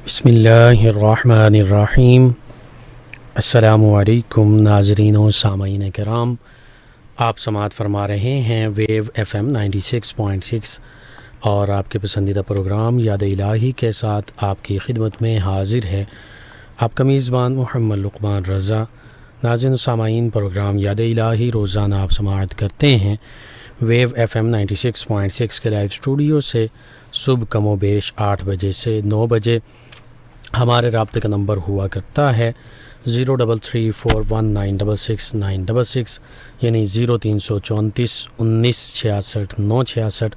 بسم اللہ الرحمن الرحیم۔ السلام علیکم ناظرین و سامعین کرام، آپ سماعت فرما رہے ہیں ویو ایف ایم 96.6 اور آپ کے پسندیدہ پروگرام یاد الہی کے ساتھ آپ کی خدمت میں حاضر ہے آپ کا میزبان محمد لقمان رضا۔ ناظرین و سامعین، پروگرام یاد الہی روزانہ آپ سماعت کرتے ہیں ویو ایف ایم 96.6 کے لائیو اسٹوڈیو سے صبح کم و بیش 8 بجے سے 9 بجے۔ ہمارے رابطے کا نمبر ہوا کرتا ہے 0334196666 یعنی 03341966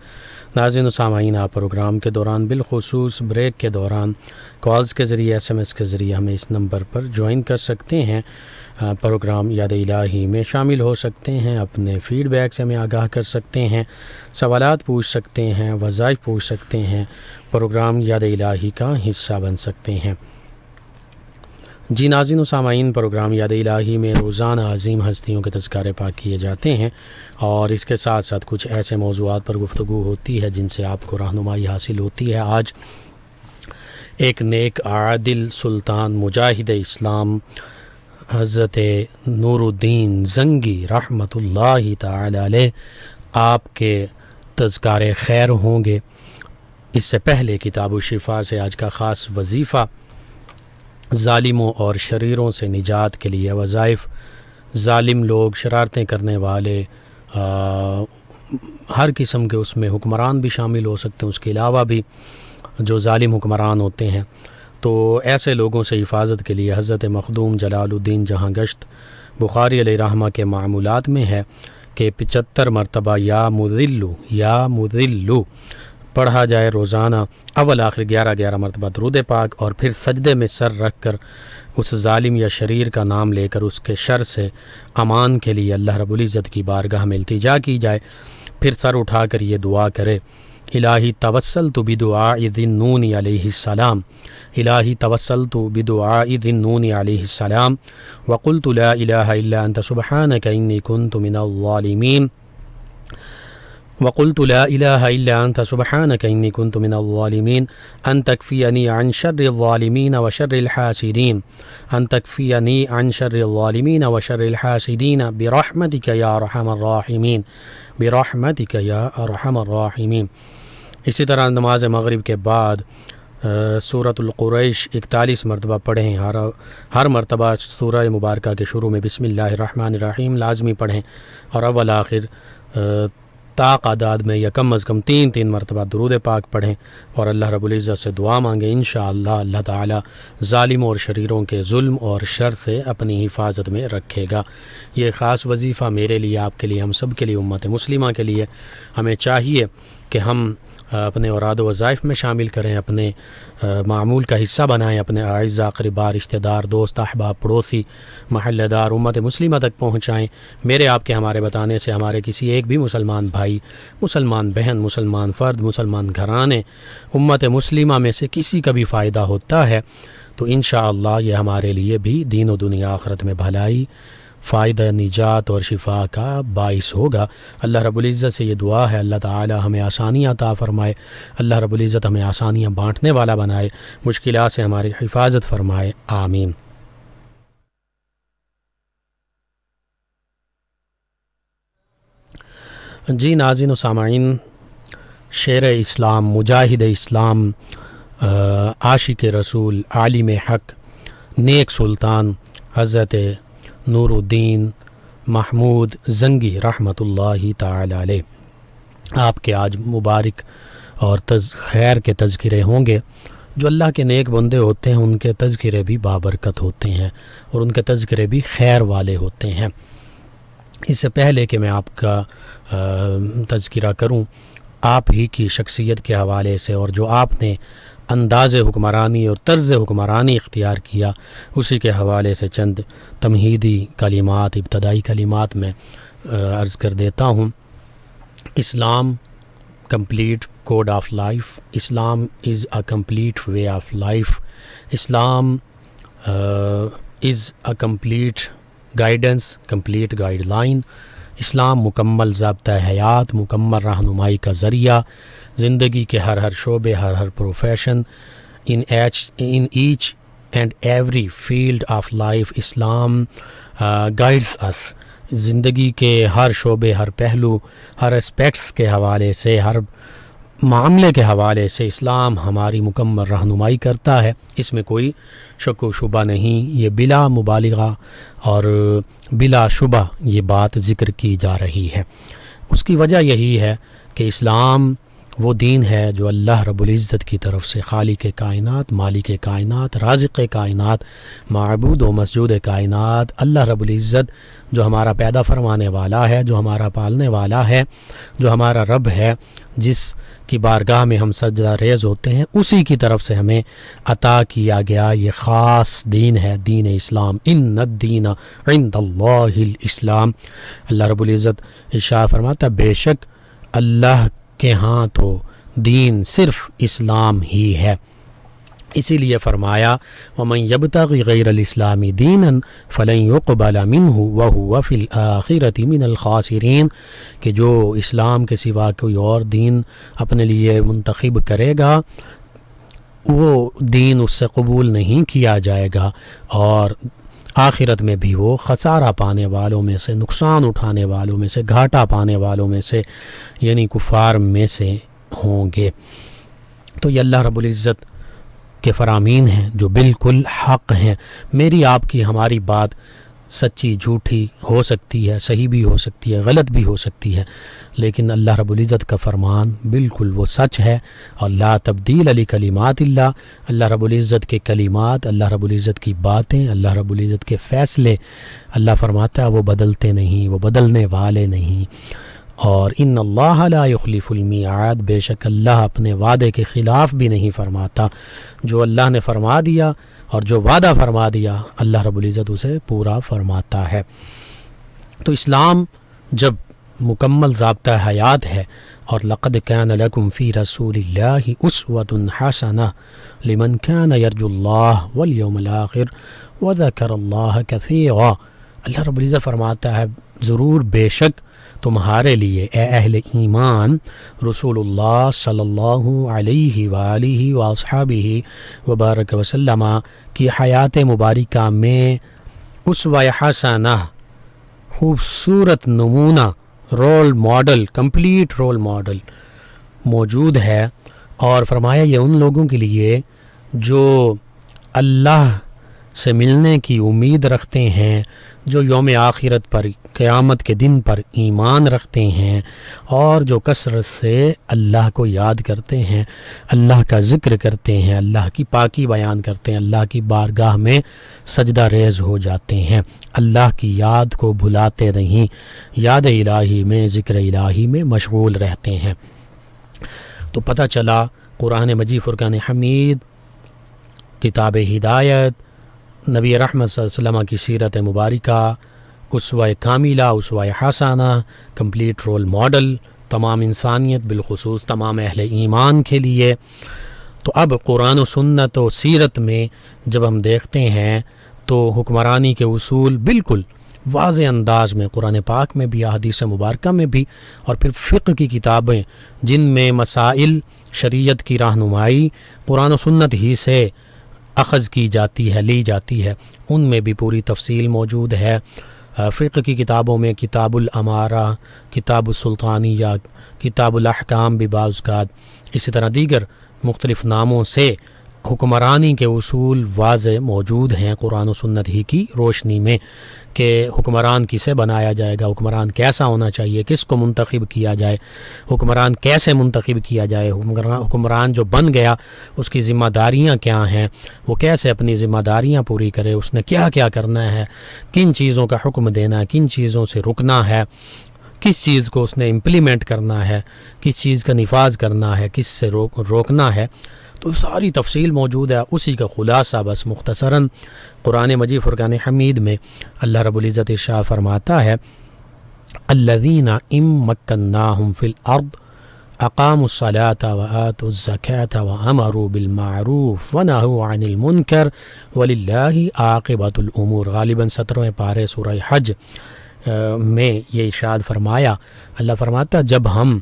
ناظرین و سامعین، آپ پروگرام کے دوران بالخصوص بریک کے دوران کالز کے ذریعے SMS کے ذریعے ہمیں اس نمبر پر جوائن کر سکتے ہیں، پروگرام یاد الہی میں شامل ہو سکتے ہیں، اپنے فیڈ بیک سے ہمیں آگاہ کر سکتے ہیں، سوالات پوچھ سکتے ہیں، وظائف پوچھ سکتے ہیں، پروگرام یاد الہی کا حصہ بن سکتے ہیں۔ جی ناظرین و سامعین، پروگرام یاد الہی میں روزانہ عظیم ہستیوں کے تذکارے پاک کیے جاتے ہیں اور اس کے ساتھ ساتھ کچھ ایسے موضوعات پر گفتگو ہوتی ہے جن سے آپ کو رہنمائی حاصل ہوتی ہے۔ آج ایک نیک عادل سلطان مجاہد اسلام حضرت نور الدین زنگی رحمۃ اللہ تعالی علیہ آپ کے تذکارے خیر ہوں گے۔ اس سے پہلے کتاب الشفا سے آج کا خاص وظیفہ ظالموں اور شریروں سے نجات کے لیے وظائف۔ ظالم لوگ، شرارتیں کرنے والے، ہر قسم کے اس میں حکمران بھی شامل ہو سکتے ہیں، اس کے علاوہ بھی جو ظالم حکمران ہوتے ہیں، تو ایسے لوگوں سے حفاظت کے لیے حضرت مخدوم جلال الدین جہاں گشت بخاری علیہ رحمہ کے معمولات میں ہے کہ 75 مرتبہ یا مذلو پڑھا جائے روزانہ، اول آخر 11 مرتبہ درود پاک، اور پھر سجدے میں سر رکھ کر اس ظالم یا شریر کا نام لے کر اس کے شر سے امان کے لیے اللہ رب العزت کی بارگاہ میں التجا کی جائے۔ پھر سر اٹھا کر یہ دعا کرے: الہی توسلت بدعاء ذی النون علیہ السلام، الہی توسلت بدعاء ذی النون علیہ السلام وقلت لا الہ الا انت سبحانک انی کنت من الظالمین وقلت لا الہ الا انت سبحانک انی کنت من الظالمین ان تکفینی عن شر الظالمین وشر الحاسدین ان تکفینی عن شر الظالمین وشر الحاسدین برحمتک یا ارحم الراحمین برحمتک یا ارحم الراحمین۔ اسی طرح نماز مغرب کے بعد سورۃ القریش 41 مرتبہ پڑھیں، ہر مرتبہ سورہ مبارکہ کے شروع میں بسم اللہ الرحمن الرحیم لازمی پڑھیں، اور اول آخر تعداد میں یا کم از کم 3 مرتبہ درود پاک پڑھیں اور اللہ رب العزت سے دعا مانگیں۔ انشاءاللہ اللہ تعالی ظالموں اور شریروں کے ظلم اور شر سے اپنی حفاظت میں رکھے گا۔ یہ خاص وظیفہ میرے لیے، آپ کے لیے، ہم سب کے لیے، امت مسلمہ کے لیے ہمیں چاہیے کہ ہم اپنے اوراد و وظائف میں شامل کریں، اپنے معمول کا حصہ بنائیں، اپنے اعزاء، اقرباء، رشتہ دار، دوست، احباب، پڑوسی، محلہ دار، امت مسلمہ تک پہنچائیں۔ میرے آپ کے ہمارے بتانے سے ہمارے کسی ایک بھی مسلمان بھائی، مسلمان بہن، مسلمان فرد، مسلمان گھرانے، امت مسلمہ میں سے کسی کا بھی فائدہ ہوتا ہے تو انشاءاللہ یہ ہمارے لیے بھی دین و دنیا آخرت میں بھلائی، فائدہ، نجات اور شفا کا باعث ہوگا۔ اللہ رب العزت سے یہ دعا ہے اللہ تعالی ہمیں آسانیاں عطا فرمائے، اللہ رب العزت ہمیں آسانیاں بانٹنے والا بنائے، مشکلات سے ہماری حفاظت فرمائے، آمین۔ جی ناظرین و سامعین، شیر اسلام، مجاہد اسلام، عاشق رسول، عالم حق، نیک سلطان حضرت نور الدین محمود زنگی رحمۃ اللہ تعالی علیہ آپ کے آج مبارک اور خیر کے تذکرے ہوں گے۔ جو اللہ کے نیک بندے ہوتے ہیں ان کے تذکرے بھی بابرکت ہوتے ہیں اور ان کے تذکرے بھی خیر والے ہوتے ہیں۔ اس سے پہلے کہ میں آپ کا تذکرہ کروں آپ ہی کی شخصیت کے حوالے سے، اور جو آپ نے انداز حکمرانی اور طرز حکمرانی اختیار کیا، اسی کے حوالے سے چند تمہیدی کلمات، ابتدائی کلمات میں عرض کر دیتا ہوں۔ Islam complete code of life, Islam is a complete way of life, Islam is a complete guidance, complete guideline, اسلام مکمل ضابطہ حیات، مکمل رہنمائی کا ذریعہ، زندگی کے ہر شعبے، ہر profession, in each and every field of life Islam guides us. زندگی کے ہر شعبے، ہر پہلو، ہر اسپیکٹس کے حوالے سے، ہر معاملے کے حوالے سے اسلام ہماری مکمل رہنمائی کرتا ہے، اس میں کوئی شک و شبہ نہیں. یہ بلا مبالغہ اور بلا شبہ یہ بات ذکر کی جا رہی ہے. اس کی وجہ یہی ہے کہ اسلام وہ دین ہے جو اللہ رب العزت کی طرف سے، خالق کائنات، مالک کائنات، رازق کائنات، معبود و مسجود کائنات، اللہ رب العزت جو ہمارا پیدا فرمانے والا ہے، جو ہمارا پالنے والا ہے، جو ہمارا رب ہے، جس کی بارگاہ میں ہم سجدہ ریز ہوتے ہیں، اسی کی طرف سے ہمیں عطا کیا گیا یہ خاص دین ہے، دین اسلام. ان الدین عند اللہ الاسلام. اللہ رب العزت ارشاد فرماتا بے شک اللہ کہ ہاں تو دین صرف اسلام ہی ہے. اسی لیے فرمایا وَمَن يَبْتَغِ غَيْرَ الْإِسْلَامِ دِينًا فَلَن يُقْبَلَ مِنْهُ وَهُوَ فِي الْآخِرَةِ مِنَ الْخَاسِرِينَ. کہ جو اسلام کے سوا کوئی اور دین اپنے لیے منتخب کرے گا وہ دین اس سے قبول نہیں کیا جائے گا، اور آخرت میں بھی وہ خسارہ پانے والوں میں سے، نقصان اٹھانے والوں میں سے، گھاٹا پانے والوں میں سے، یعنی کفار میں سے ہوں گے. تو یہ اللہ رب العزت کے فرامین ہیں جو بالکل حق ہیں. میری آپ کی ہماری بات سچی جھوٹی ہو سکتی ہے، صحیح بھی ہو سکتی ہے، غلط بھی ہو سکتی ہے، لیکن اللہ رب العزت کا فرمان بالکل وہ سچ ہے. اور لا تبدیل لکلمات اللہ، اللہ رب العزت کے کلمات، اللہ رب العزت کی باتیں، اللہ رب العزت کے فیصلے، اللہ فرماتا ہے وہ بدلتے نہیں، وہ بدلنے والے نہیں. اور ان اللہ لا یخلف المیعاد، بے شک اللہ اپنے وعدے کے خلاف بھی نہیں فرماتا. جو اللہ نے فرما دیا اور جو وعدہ فرما دیا اللہ رب العزت اسے پورا فرماتا ہے. تو اسلام جب مکمل ضابطہ حیات ہے، اور لقد کان لکم فی رسول اللہ اسوۃ حسنہ لمن کان یرجو اللہ والیوم الآخر وذکر اللہ کثیرا. اللہ رب العزت فرماتا ہے ضرور بے شک تمہارے لیے اے اہل ایمان رسول اللہ صلی اللہ علیہ وآلہ واصحابہ وبارک وسلم کی حیات مبارکہ میں اسوہ حسنہ، خوبصورت نمونہ، role model, complete role model موجود ہے. اور فرمایا یہ ان لوگوں کے لیے جو اللہ سے ملنے کی امید رکھتے ہیں، جو یوم آخرت پر، قیامت کے دن پر ایمان رکھتے ہیں، اور جو کثرت سے اللہ کو یاد کرتے ہیں، اللہ کا ذکر کرتے ہیں، اللہ کی پاکی بیان کرتے ہیں، اللہ کی بارگاہ میں سجدہ ریز ہو جاتے ہیں، اللہ کی یاد کو بھلاتے نہیں، یاد الہی میں، ذکر الہی میں مشغول رہتے ہیں. تو پتہ چلا قرآن مجید، فرقان حمید، کتاب ہدایت، نبی رحمت صلی اللہ علیہ وسلم کی سیرت مبارکہ، اسوہ کاملہ، اسوہ حسنہ، کمپلیٹ رول ماڈل تمام انسانیت، بالخصوص تمام اہل ایمان کے لیے. تو اب قرآن و سنت و سیرت میں جب ہم دیکھتے ہیں تو حکمرانی کے اصول بالکل واضح انداز میں قرآن پاک میں بھی، احادیث مبارکہ میں بھی، اور پھر فقہ کی کتابیں جن میں مسائل شریعت کی رہنمائی قرآن و سنت ہی سے اخذ کی جاتی ہے، لی جاتی ہے، ان میں بھی پوری تفصیل موجود ہے. فقہ کی کتابوں میں کتاب الامارہ، کتاب السلطانیہ، کتاب الاحکام بھی بعض اوقات، اسی طرح دیگر مختلف ناموں سے حکمرانی کے اصول واضح موجود ہیں قرآن و سنت ہی کی روشنی میں، کہ حکمران کسے بنایا جائے گا، حکمران کیسا ہونا چاہیے، کس کو منتخب کیا جائے، حکمران کیسے منتخب کیا جائے، حکمران جو بن گیا اس کی ذمہ داریاں کیا ہیں، وہ کیسے اپنی ذمہ داریاں پوری کرے، اس نے کیا کیا کرنا ہے، کن چیزوں کا حکم دینا ہے، کن چیزوں سے رکنا ہے، کس چیز کو اس نے امپلیمنٹ کرنا ہے، کس چیز کا نفاذ کرنا ہے، کس سے روکنا ہے. تو ساری تفصیل موجود ہے. اسی کا خلاصہ بس مختصراً قرآن مجید فرقان حمید میں اللہ رب العزت ارشاد فرماتا ہے الذین ان مکناہم فی الارض اقاموا الصلاة وآتوا الزکاة وامروا بالمعروف ونہوا عن المنکر وللہ عاقبۃ الامور. غالباً 17ویں پارے سورہ حج میں یہ ارشاد فرمایا. اللہ فرماتا جب ہم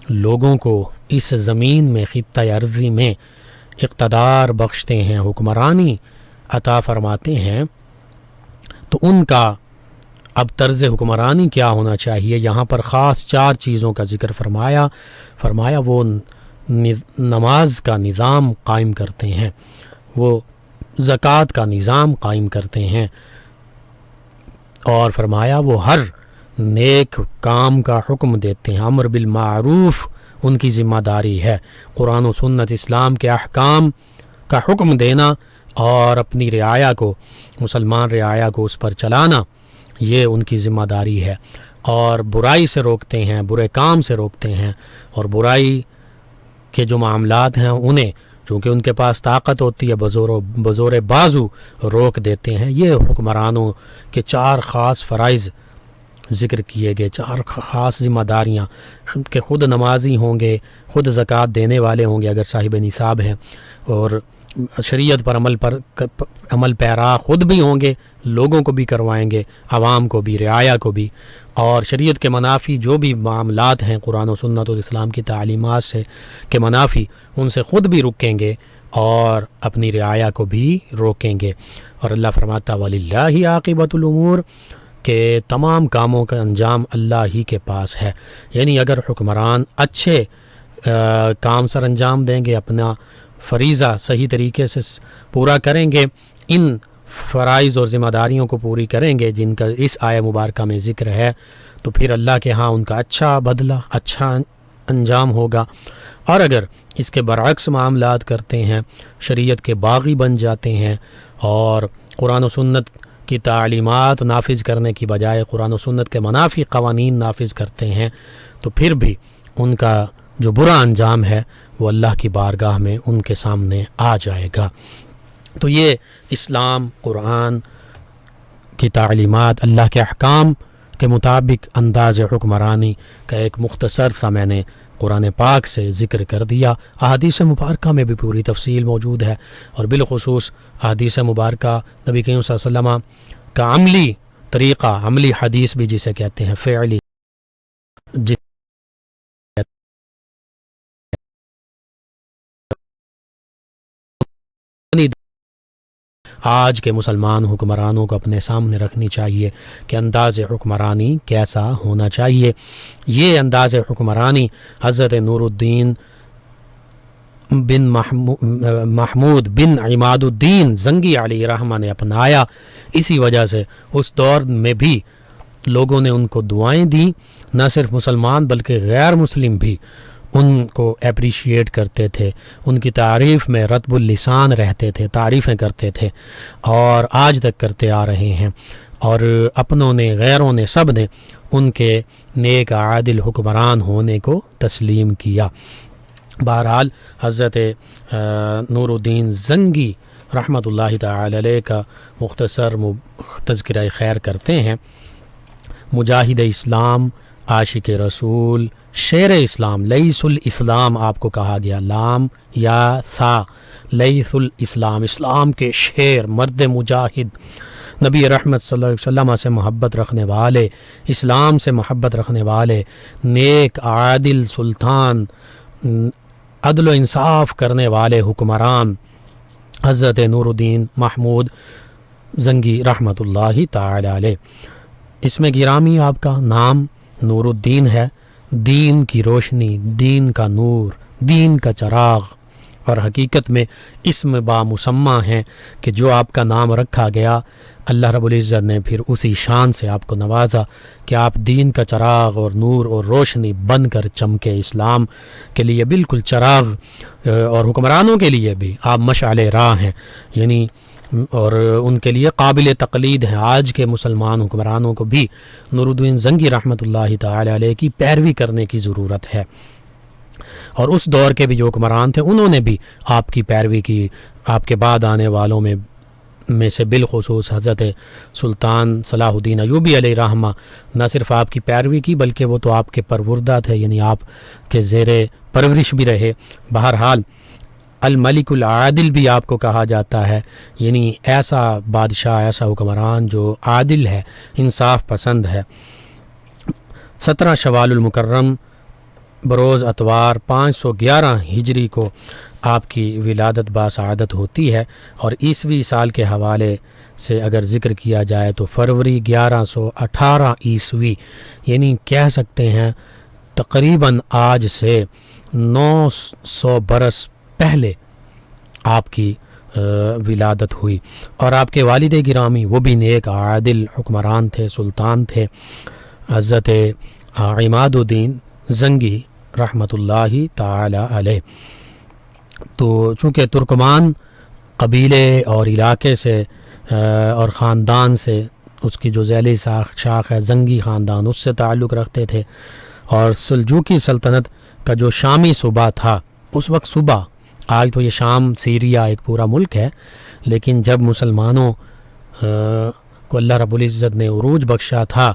لوگوں کو اس زمین میں، خطہ ارضی میں اقتدار بخشتے ہیں، حکمرانی عطا فرماتے ہیں، تو ان کا اب طرز حکمرانی کیا ہونا چاہیے؟ یہاں پر خاص 4 چیزوں کا ذکر فرمایا وہ نماز کا نظام قائم کرتے ہیں، وہ زکوٰۃ کا نظام قائم کرتے ہیں، اور فرمایا وہ ہر نیک کام کا حکم دیتے ہیں، امر بالمعروف ان کی ذمہ داری ہے، قرآن و سنت اسلام کے احکام کا حکم دینا اور اپنی رعایا کو، مسلمان رعایا کو اس پر چلانا، یہ ان کی ذمہ داری ہے، اور برائی سے روکتے ہیں، برے کام سے روکتے ہیں، اور برائی کے جو معاملات ہیں انہیں چونکہ ان کے پاس طاقت ہوتی ہے بزور بازو روک دیتے ہیں۔ یہ حکمرانوں کے 4 خاص فرائض ذکر کیے گئے، 4 خاص ذمہ داریاں کہ خود نمازی ہوں گے، خود زکوٰۃ دینے والے ہوں گے اگر صاحب نصاب ہیں، اور شریعت پر عمل پیرا خود بھی ہوں گے، لوگوں کو بھی کروائیں گے، عوام کو بھی، رعایا کو بھی، اور شریعت کے منافی جو بھی معاملات ہیں قرآن و سنت اور اسلام کی تعلیمات سے کے منافی ان سے خود بھی رکیں گے اور اپنی رعایا کو بھی روکیں گے۔ اور اللہ فرماتا وَلِلَّهِ عَاقِبَةُ الْأُمُورِ کہ تمام کاموں کا انجام اللہ ہی کے پاس ہے، یعنی اگر حکمران اچھے کام سر انجام دیں گے، اپنا فریضہ صحیح طریقے سے پورا کریں گے، ان فرائض اور ذمہ داریوں کو پوری کریں گے جن کا اس آیہ مبارکہ میں ذکر ہے، تو پھر اللہ کے ہاں ان کا اچھا بدلہ، اچھا انجام ہوگا۔ اور اگر اس کے برعکس معاملات کرتے ہیں، شریعت کے باغی بن جاتے ہیں اور قرآن و سنت کی تعلیمات نافذ کرنے کی بجائے قرآن و سنت کے منافی قوانین نافذ کرتے ہیں، تو پھر بھی ان کا جو برا انجام ہے وہ اللہ کی بارگاہ میں ان کے سامنے آ جائے گا۔ تو یہ اسلام، قرآن کی تعلیمات، اللہ کے احکام کے مطابق انداز حکمرانی کا ایک مختصر سا میں نے قرآن پاک سے ذکر کر دیا۔ احادیث مبارکہ میں بھی پوری تفصیل موجود ہے، اور بالخصوص احادیث مبارکہ نبی کریم صلی اللہ علیہ وسلم کا عملی طریقہ، عملی حدیث بھی جسے کہتے ہیں، فعلی آج کے مسلمان حکمرانوں کو اپنے سامنے رکھنی چاہیے کہ انداز حکمرانی کیسا ہونا چاہیے۔ یہ انداز حکمرانی حضرت نور الدین بن محمود بن عماد الدین زنگی علیہ رحمہ نے اپنایا، اسی وجہ سے اس دور میں بھی لوگوں نے ان کو دعائیں دیں، نہ صرف مسلمان بلکہ غیر مسلم بھی ان کو اپریشیٹ کرتے تھے، ان کی تعریف میں رطب اللسان رہتے تھے، تعریفیں کرتے تھے، اور آج تک کرتے آ رہے ہیں، اور اپنوں نے، غیروں نے، سب نے ان کے نیک عادل حکمران ہونے کو تسلیم کیا۔ بہرحال حضرت نور الدین زنگی رحمۃ اللہ تعالی علیہ کا مختصر تذکرہ خیر کرتے ہیں۔ مجاہد اسلام، عاشق رسول، شیر اسلام، لیث الاسلام آپ کو کہا گیا، لام یا ثا، لیث الاسلام، اسلام کے شیر، مرد مجاہد، نبی رحمت صلی اللہ علیہ وسلم سے محبت رکھنے والے، اسلام سے محبت رکھنے والے، نیک عادل سلطان، عدل و انصاف کرنے والے حکمران حضرت نور الدین محمود زنگی رحمۃ اللہ تعالی علیہ۔ اس میں گرامی آپ کا نام نور الدین ہے، دین کی روشنی، دین کا نور، دین کا چراغ، اور حقیقت میں اسم با مسمہ ہیں کہ جو آپ کا نام رکھا گیا، اللہ رب العزت نے پھر اسی شان سے آپ کو نوازا کہ آپ دین کا چراغ اور نور اور روشنی بن کر چمکے، اسلام کے لیے بالکل چراغ، اور حکمرانوں کے لیے بھی آپ مشعل راہ ہیں، یعنی اور ان کے لیے قابل تقلید ہیں۔ آج کے مسلمان حکمرانوں کو بھی نور الدین زنگی رحمۃ اللہ تعالی علیہ کی پیروی کرنے کی ضرورت ہے، اور اس دور کے بھی جو حکمران تھے انہوں نے بھی آپ کی پیروی کی۔ آپ کے بعد آنے والوں میں سے بالخصوص حضرت سلطان صلاح الدین ایوبی علیہ رحمہ نہ صرف آپ کی پیروی کی بلکہ وہ تو آپ کے پروردہ تھے، یعنی آپ کے زیر پرورش بھی رہے۔ بہرحال الملک العادل بھی آپ کو کہا جاتا ہے، یعنی ایسا بادشاہ، ایسا حکمران جو عادل ہے، انصاف پسند ہے۔ 17 شوال المکرم بروز اتوار 511 ہجری کو آپ کی ولادت باسعادت ہوتی ہے، اور عیسوی سال کے حوالے سے اگر ذکر کیا جائے تو فروری 1118 عیسوی، یعنی کہہ سکتے ہیں تقریباً آج سے 900 برس پہلے آپ کی ولادت ہوئی۔ اور آپ کے والد گرامی وہ بھی نیک عادل حکمران تھے، سلطان تھے، حضرت عماد الدین زنگی رحمۃ اللہ تعالی علیہ۔ تو چونکہ ترکمان قبیلے اور علاقے سے اور خاندان سے، اس کی جو ذیلی شاخ ہے زنگی خاندان، اس سے تعلق رکھتے تھے، اور سلجوقی سلطنت کا جو شامی صوبہ تھا اس وقت صوبہ، آج تو یہ شام سیریا ایک پورا ملک ہے، لیکن جب مسلمانوں کو اللہ رب العزت نے عروج بخشا تھا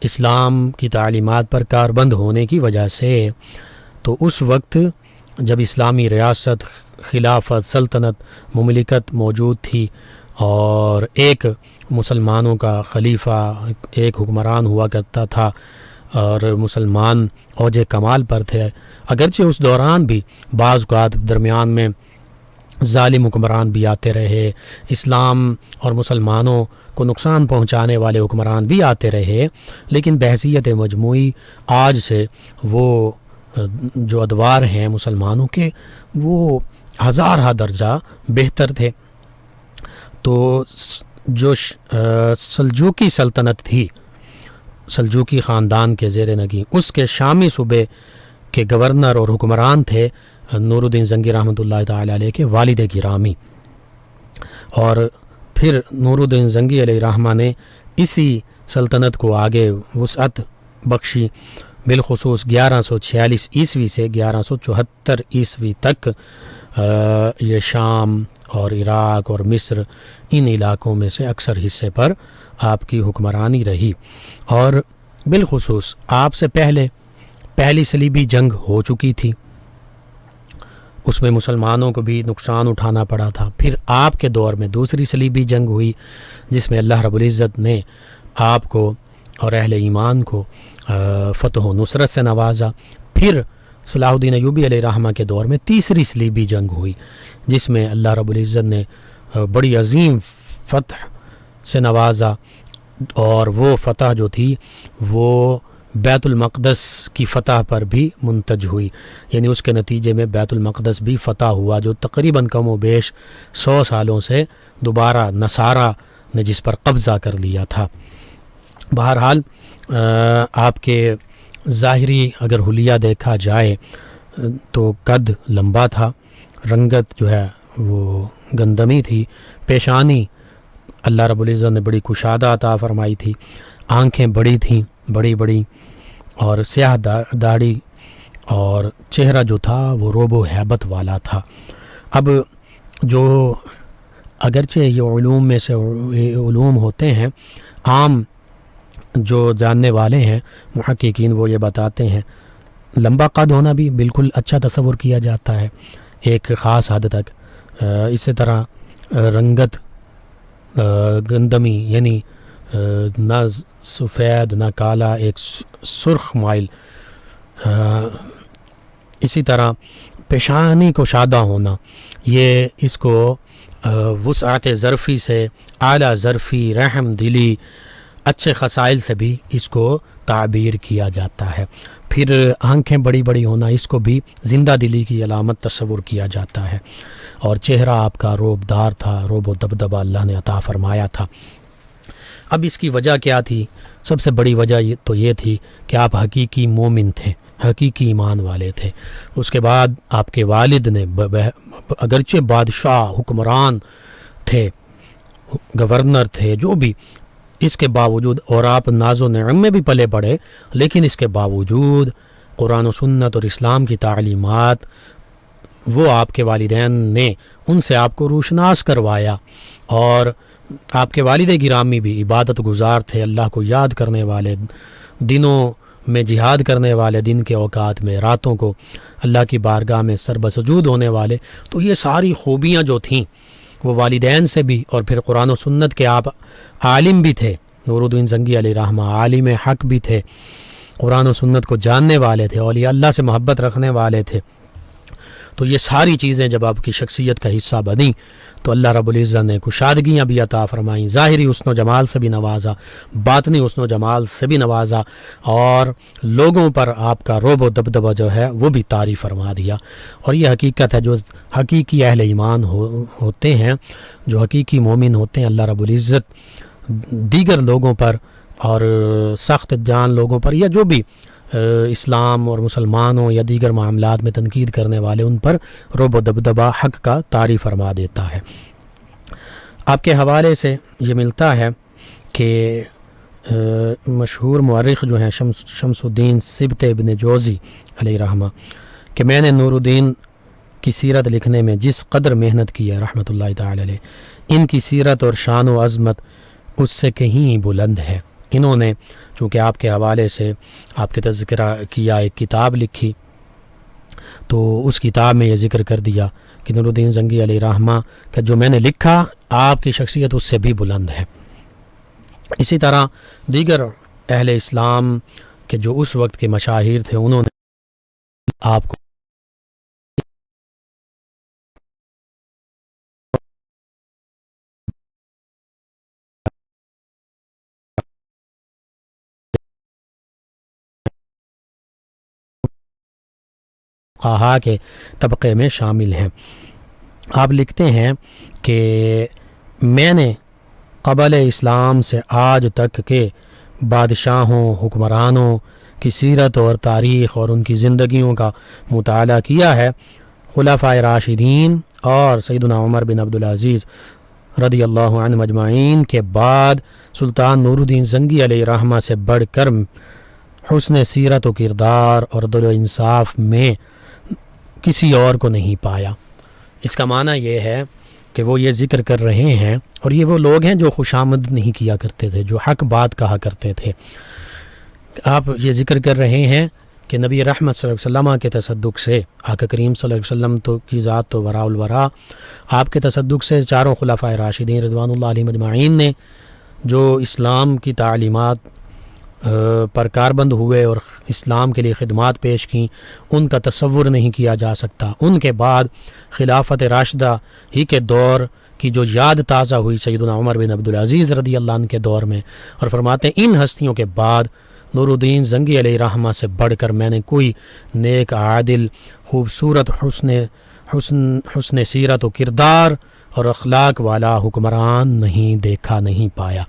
اسلام کی تعلیمات پر کاربند ہونے کی وجہ سے، تو اس وقت جب اسلامی ریاست، خلافت، سلطنت، مملکت موجود تھی، اور ایک مسلمانوں کا خلیفہ، ایک حکمران ہوا کرتا تھا، اور مسلمان اوج کمال پر تھے، اگرچہ اس دوران بھی بعض اوقات درمیان میں ظالم حکمران بھی آتے رہے، اسلام اور مسلمانوں کو نقصان پہنچانے والے حکمران بھی آتے رہے، لیکن بحیثیت مجموعی آج سے وہ جو ادوار ہیں مسلمانوں کے وہ ہزارہ درجہ بہتر تھے۔ تو جو سلجوقی سلطنت تھی، سلجوقی خاندان کے زیر نگین، اس کے شامی صوبے کے گورنر اور حکمران تھے نور الدین زنگی رحمۃ اللہ تعالی علیہ کے والد گرامی، اور پھر نور الدین زنگی علیہ رحمہ نے اسی سلطنت کو آگے وسعت بخشی، بالخصوص 1146 عیسوی سے 1174 عیسوی تک یہ شام اور عراق اور مصر، ان علاقوں میں سے اکثر حصے پر آپ کی حکمرانی رہی۔ اور بالخصوص آپ سے پہلی صلیبی جنگ ہو چکی تھی، اس میں مسلمانوں کو بھی نقصان اٹھانا پڑا تھا۔ پھر آپ کے دور میں دوسری صلیبی جنگ ہوئی، جس میں اللہ رب العزت نے آپ کو اور اہل ایمان کو فتح و نصرت سے نوازا۔ پھر صلاح الدین ایوبی علیہ رحمہ کے دور میں تیسری صلیبی جنگ ہوئی، جس میں اللہ رب العزت نے بڑی عظیم فتح سے نوازا، اور وہ فتح جو تھی وہ بیت المقدس کی فتح پر بھی منتج ہوئی، یعنی اس کے نتیجے میں بیت المقدس بھی فتح ہوا، جو تقریباً کم و بیش 100 سالوں سے دوبارہ نصارہ نے جس پر قبضہ کر لیا تھا۔ بہرحال آپ کے ظاہری اگر حلیہ دیکھا جائے تو قد لمبا تھا، رنگت جو ہے وہ گندمی تھی، پیشانی اللہ رب العزت نے بڑی کشادہ عطا فرمائی تھی، آنکھیں بڑی تھیں، بڑی بڑی، اور سیاہ داڑھی، اور چہرہ جو تھا وہ روب و ہیبت والا تھا۔ اب جو اگرچہ یہ علوم میں سے علوم ہوتے ہیں، عام جو جاننے والے ہیں محققین وہ یہ بتاتے ہیں لمبا قد ہونا بھی بالکل اچھا تصور کیا جاتا ہے ایک خاص حد تک، اسی طرح رنگت گندمی، یعنی نہ سفید نہ کالا، ایک سرخ مائل، اسی طرح پیشانی کو شادہ ہونا، یہ اس کو وسعت ظرفی سے، اعلیٰ ظرفی، رحم دلی، اچھے خصائل سے بھی اس کو تعبیر کیا جاتا ہے۔ پھر آنکھیں بڑی بڑی ہونا، اس کو بھی زندہ دلی کی علامت تصور کیا جاتا ہے، اور چہرہ آپ کا روب دار تھا، روب و دبدبہ اللہ نے عطا فرمایا تھا۔ اب اس کی وجہ کیا تھی؟ سب سے بڑی وجہ تو یہ تھی کہ آپ حقیقی مومن تھے، حقیقی ایمان والے تھے۔ اس کے بعد آپ کے والد نے اگرچہ بادشاہ، حکمران تھے، گورنر تھے، جو بھی، اس کے باوجود، اور آپ ناز و نعم میں بھی پلے پڑے، لیکن اس کے باوجود قرآن و سنت اور اسلام کی تعلیمات وہ آپ کے والدین نے ان سے آپ کو روشناس کروایا، اور آپ کے والد گرامی بھی عبادت گزار تھے، اللہ کو یاد کرنے والے، دنوں میں جہاد کرنے والے، دن کے اوقات میں، راتوں کو اللہ کی بارگاہ میں سربسجود ہونے والے۔ تو یہ ساری خوبیاں جو تھیں وہ والدین سے بھی، اور پھر قرآن و سنت کے آپ عالم بھی تھے، نور الدین زنگی علیہ رحمہ عالم حق بھی تھے، قرآن و سنت کو جاننے والے تھے، اولیاء اللہ سے محبت رکھنے والے تھے، تو یہ ساری چیزیں جب آپ کی شخصیت کا حصہ بنیں تو اللہ رب العزت نے کشادگیاں بھی عطا فرمائیں، ظاہری حسن و جمال سے بھی نوازا، باطنی حسن و جمال سے بھی نوازا، اور لوگوں پر آپ کا رعب و دبدبہ جو ہے وہ بھی طاری فرما دیا۔ اور یہ حقیقت ہے، جو حقیقی اہل ایمان ہوتے ہیں، جو حقیقی مومن ہوتے ہیں، اللہ رب العزت دیگر لوگوں پر اور سخت جان لوگوں پر، یا جو بھی اسلام اور مسلمانوں یا دیگر معاملات میں تنقید کرنے والے، ان پر رعب و دبدبہ حق کا طاری فرما دیتا ہے۔ آپ کے حوالے سے یہ ملتا ہے کہ مشہور مورخ جو ہیں شمس الدین سبت ابن جوزی علیہ رحمہ، کہ میں نے نور الدین کی سیرت لکھنے میں جس قدر محنت کی ہے رحمۃ اللہ تعالی علیہ، ان کی سیرت اور شان و عظمت اس سے کہیں بلند ہے۔ انہوں نے چونکہ آپ کے حوالے سے آپ کے تذکرہ کیا، ایک کتاب لکھی، تو اس کتاب میں یہ ذکر کر دیا کہ نور الدین زنگی علیہ رحمہ کہ جو میں نے لکھا آپ کی شخصیت اس سے بھی بلند ہے۔ اسی طرح دیگر اہل اسلام کے جو اس وقت کے مشاہیر تھے، انہوں نے آپ کو فقہا کے طبقے میں شامل ہیں۔ آپ لکھتے ہیں کہ میں نے قبل اسلام سے آج تک کے بادشاہوں، حکمرانوں کی سیرت اور تاریخ اور ان کی زندگیوں کا مطالعہ کیا ہے۔ خلفائے راشدین اور سیدنا عمر بن عبدالعزیز رضی اللہ عنہ مجمعین کے بعد سلطان نور الدین زنگی علیہ رحمہ سے بڑھ کر حسن سیرت و کردار اور عدل و انصاف میں کسی اور کو نہیں پایا۔ اس کا معنی یہ ہے کہ وہ یہ ذکر کر رہے ہیں، اور یہ وہ لوگ ہیں جو خوشامد نہیں کیا کرتے تھے، جو حق بات کہا کرتے تھے۔ آپ یہ ذکر کر رہے ہیں کہ نبی رحمت صلی اللہ علیہ وسلم کے تصدق سے، آقا کریم صلی اللہ علیہ وسلم تو کی ذات تو وراء الورا، آپ کے تصدق سے چاروں خلفائے راشدین رضوان اللہ علیہ مجمعین نے جو اسلام کی تعلیمات پر کاربند ہوئے اور اسلام کے لیے خدمات پیش کیں، ان کا تصور نہیں کیا جا سکتا۔ ان کے بعد خلافت راشدہ ہی کے دور کی جو یاد تازہ ہوئی سیدنا عمر بن عبدالعزیز رضی اللہ عنہ کے دور میں، اور فرماتے ہیں ان ہستیوں کے بعد نور الدین زنگی علیہ رحمہ سے بڑھ کر میں نے کوئی نیک، عادل، خوبصورت، حسن سیرت و کردار اور اخلاق والا حکمران نہیں دیکھا، نہیں پایا۔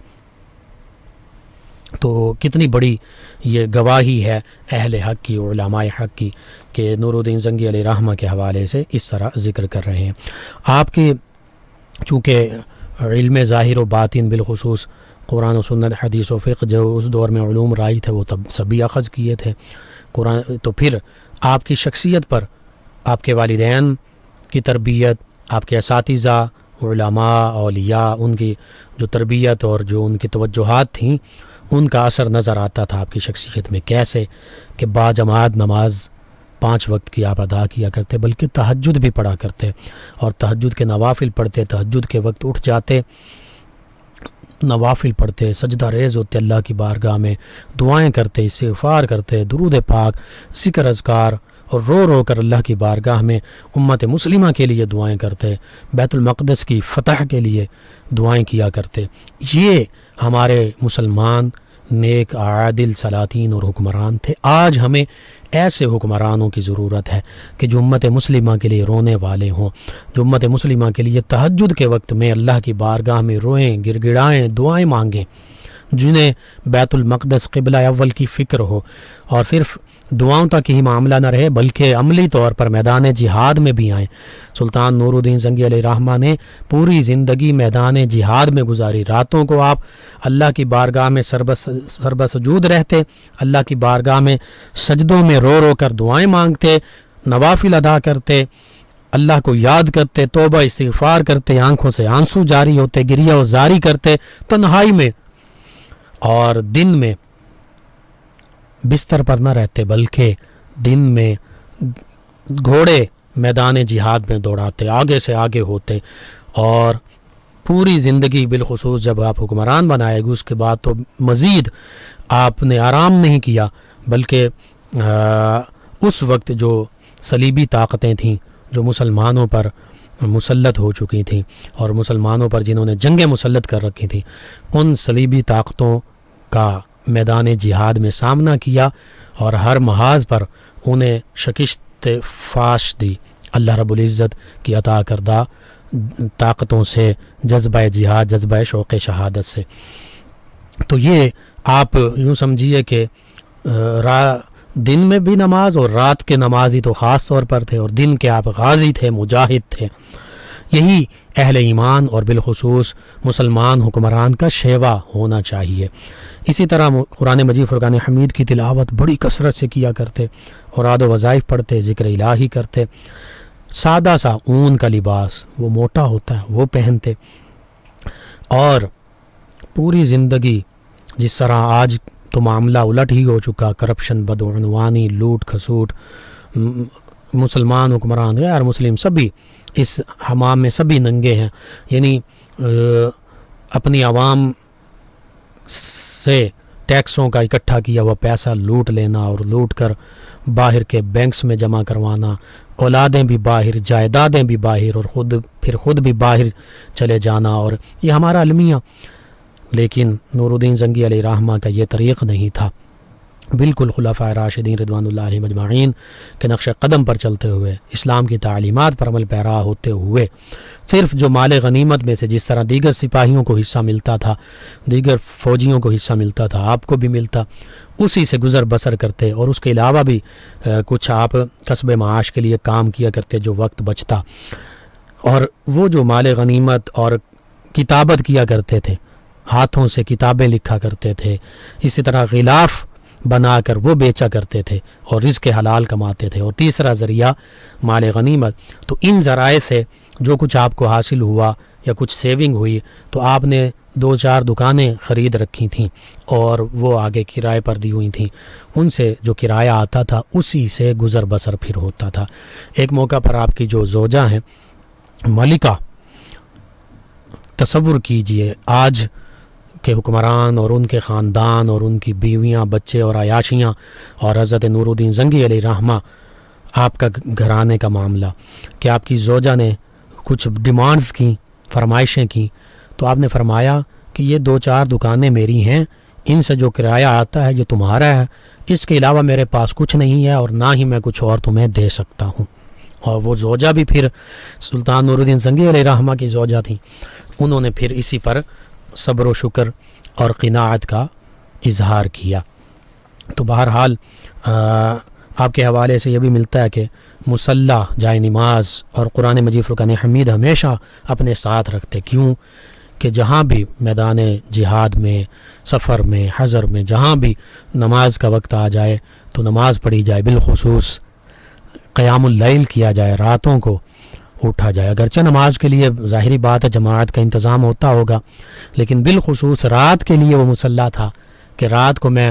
تو کتنی بڑی یہ گواہی ہے اہل حق کی، علماء حق کی، کہ نور الدین زنگی علیہ رحمہ کے حوالے سے اس طرح ذکر کر رہے ہیں۔ آپ کے چونکہ علم ظاہر و باطن بالخصوص قرآن و سنت، حدیث و فقہ جو اس دور میں علوم رائی تھے، وہ تب سبھی اخذ کیے تھے قرآن، تو پھر آپ کی شخصیت پر آپ کے والدین کی تربیت، آپ کے اساتذہ، علماء، اولیاء، ان کی جو تربیت اور جو ان کی توجہات تھیں، ان کا اثر نظر آتا تھا آپ کی شخصیت میں۔ کیسے کہ با جماعت نماز 5 وقت کی آپ ادا کیا کرتے، بلکہ تہجد بھی پڑھا کرتے، اور تہجد کے نوافل پڑھتے، تہجد کے وقت اٹھ جاتے، نوافل پڑھتے، سجدہ ریز ہوتے اللہ کی بارگاہ میں، دعائیں کرتے، استغفار کرتے، درود پاک، ذکر اذکار، اور رو رو کر اللہ کی بارگاہ میں امت مسلمہ کے لیے دعائیں کرتے، بیت المقدس کی فتح کے لیے دعائیں کیا کرتے۔ یہ ہمارے مسلمان نیک، عادل سلاطین اور حکمران تھے۔ آج ہمیں ایسے حکمرانوں کی ضرورت ہے کہ جو امت مسلمہ کے لیے رونے والے ہوں، جو امت مسلمہ کے لیے تہجد کے وقت میں اللہ کی بارگاہ میں روئیں، گڑ گڑائیں، دعائیں مانگیں، جنہیں بیت المقدس قبلہ اول کی فکر ہو، اور صرف دعاؤں تک ہی معاملہ نہ رہے بلکہ عملی طور پر میدان جہاد میں بھی آئیں۔ سلطان نور الدین زنگی علیہ رحمہ نے پوری زندگی میدان جہاد میں گزاری۔ راتوں کو آپ اللہ کی بارگاہ میں سربہ سجود رہتے، اللہ کی بارگاہ میں سجدوں میں رو رو کر دعائیں مانگتے، نوافل ادا کرتے، اللہ کو یاد کرتے، توبہ استغفار کرتے، آنکھوں سے آنسو جاری ہوتے، گریہ و زاری کرتے تنہائی میں، اور دن میں بستر پر نہ رہتے بلکہ دن میں گھوڑے میدان جہاد میں دوڑاتے، آگے سے آگے ہوتے، اور پوری زندگی بالخصوص جب آپ حکمران بنائے گے اس کے بعد تو مزید آپ نے آرام نہیں کیا، بلکہ اس وقت جو صلیبی طاقتیں تھیں جو مسلمانوں پر مسلط ہو چکی تھیں اور مسلمانوں پر جنہوں نے جنگیں مسلط کر رکھی تھیں، ان صلیبی طاقتوں کا میدان جہاد میں سامنا کیا اور ہر محاذ پر انہیں شکست فاش دی اللہ رب العزت کی عطا کردہ طاقتوں سے، جذبہ جہاد، جذبہ شوق شہادت سے۔ تو یہ آپ یوں سمجھیے کہ دن میں بھی نماز اور رات کے نمازی تو خاص طور پر تھے، اور دن کے آپ غازی تھے، مجاہد تھے۔ یہی اہل ایمان اور بالخصوص مسلمان حکمران کا شیوا ہونا چاہیے۔ اسی طرح قرآن مجید فرقان حمید کی تلاوت بڑی کثرت سے کیا کرتے، اوراد و وظائف پڑھتے، ذکر الہی کرتے، سادہ سا اون کا لباس، وہ موٹا ہوتا ہے، وہ پہنتے، اور پوری زندگی جس طرح آج تو معاملہ الٹ ہی ہو چکا، کرپشن، بدعنوانی، لوٹ کھسوٹ، مسلمان حکمران غیر مسلم سبھی اس حمام میں سبھی ننگے ہیں، یعنی اپنی عوام سے ٹیکسوں کا اکٹھا کیا ہوا پیسہ لوٹ لینا اور لوٹ کر باہر کے بینکس میں جمع کروانا، اولادیں بھی باہر، جائیدادیں بھی باہر، اور خود بھی باہر چلے جانا، اور یہ ہمارا المیہ۔ لیکن نور الدین زنگی علیہ رحمہ کا یہ طریق نہیں تھا، بالکل خلفائے راشدین رضوان اللہ علیہم اجمعین کے نقش قدم پر چلتے ہوئے، اسلام کی تعلیمات پر عمل پیرا ہوتے ہوئے، صرف جو مال غنیمت میں سے جس طرح دیگر سپاہیوں کو حصہ ملتا تھا، دیگر فوجیوں کو حصہ ملتا تھا، آپ کو بھی ملتا، اسی سے گزر بسر کرتے، اور اس کے علاوہ بھی کچھ آپ کسب معاش کے لیے کام کیا کرتے جو وقت بچتا، اور وہ جو مال غنیمت اور کتابت کیا کرتے تھے، ہاتھوں سے کتابیں لکھا کرتے تھے، اسی طرح غلاف بنا کر وہ بیچا کرتے تھے اور رزق حلال کماتے تھے، اور تیسرا ذریعہ مال غنیمت۔ تو ان ذرائع سے جو کچھ آپ کو حاصل ہوا یا کچھ سیونگ ہوئی، تو آپ نے 2-4 دکانیں خرید رکھی تھیں اور وہ آگے کرائے پر دی ہوئی تھیں، ان سے جو کرایہ آتا تھا اسی سے گزر بسر پھر ہوتا تھا۔ ایک موقع پر آپ کی جو زوجہ ہیں ملکہ، تصور کیجئے آج کے حکمران اور ان کے خاندان اور ان کی بیویاں، بچے اور عیاشیاں، اور حضرت نور الدین زنگی علیہ رحمہ آپ کا گھرانے کا معاملہ کہ آپ کی زوجہ نے کچھ ڈیمانڈز کی، فرمائشیں کی، تو آپ نے فرمایا کہ یہ 2-4 دکانیں میری ہیں، ان سے جو کرایہ آتا ہے یہ تمہارا ہے، اس کے علاوہ میرے پاس کچھ نہیں ہے اور نہ ہی میں کچھ اور تمہیں دے سکتا ہوں۔ اور وہ زوجہ بھی پھر سلطان نور الدین زنگی علیہ رحمہ کی زوجہ تھیں، انہوں نے پھر اسی پر صبر و شکر اور قناعت کا اظہار کیا۔ تو بہرحال آپ کے حوالے سے یہ بھی ملتا ہے کہ مصلی، جائے نماز اور قرآن مجید فرقان حمید ہمیشہ اپنے ساتھ رکھتے، کیوں کہ جہاں بھی میدان جہاد میں، سفر میں، حضر میں، جہاں بھی نماز کا وقت آ جائے تو نماز پڑھی جائے، بالخصوص قیام اللیل کیا جائے، راتوں کو اٹھا جائے۔ اگرچہ نماز کے لیے ظاہری بات ہے جماعت کا انتظام ہوتا ہوگا، لیکن بالخصوص رات کے لیے وہ مصلی تھا کہ رات کو میں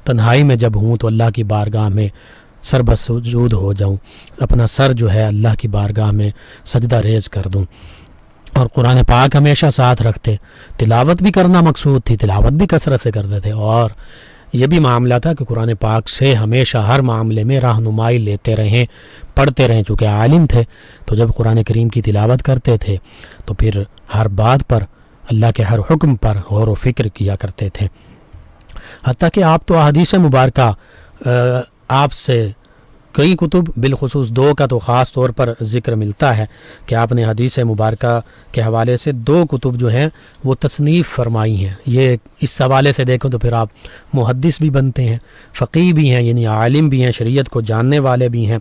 تنہائی میں جب ہوں تو اللہ کی بارگاہ میں سر بسجود ہو جاؤں، اپنا سر جو ہے اللہ کی بارگاہ میں سجدہ ریز کر دوں، اور قرآن پاک ہمیشہ ساتھ رکھتے۔ تلاوت بھی کرنا مقصود تھی، تلاوت بھی کثرت سے کرتے تھے، اور یہ بھی معاملہ تھا کہ قرآن پاک سے ہمیشہ ہر معاملے میں رہنمائی لیتے رہیں، پڑھتے رہیں، چونکہ عالم تھے تو جب قرآن کریم کی تلاوت کرتے تھے تو پھر ہر بات پر، اللہ کے ہر حکم پر غور و فکر کیا کرتے تھے۔ حتیٰ کہ آپ تو احادیث مبارکہ آپ سے کئی کتب، بالخصوص 2 کا تو خاص طور پر ذکر ملتا ہے کہ آپ نے حدیث مبارکہ کے حوالے سے 2 کتب جو ہیں وہ تصنیف فرمائی ہیں۔ یہ اس حوالے سے دیکھیں تو پھر آپ محدث بھی بنتے ہیں، فقیہ بھی ہیں، یعنی عالم بھی ہیں، شریعت کو جاننے والے بھی ہیں۔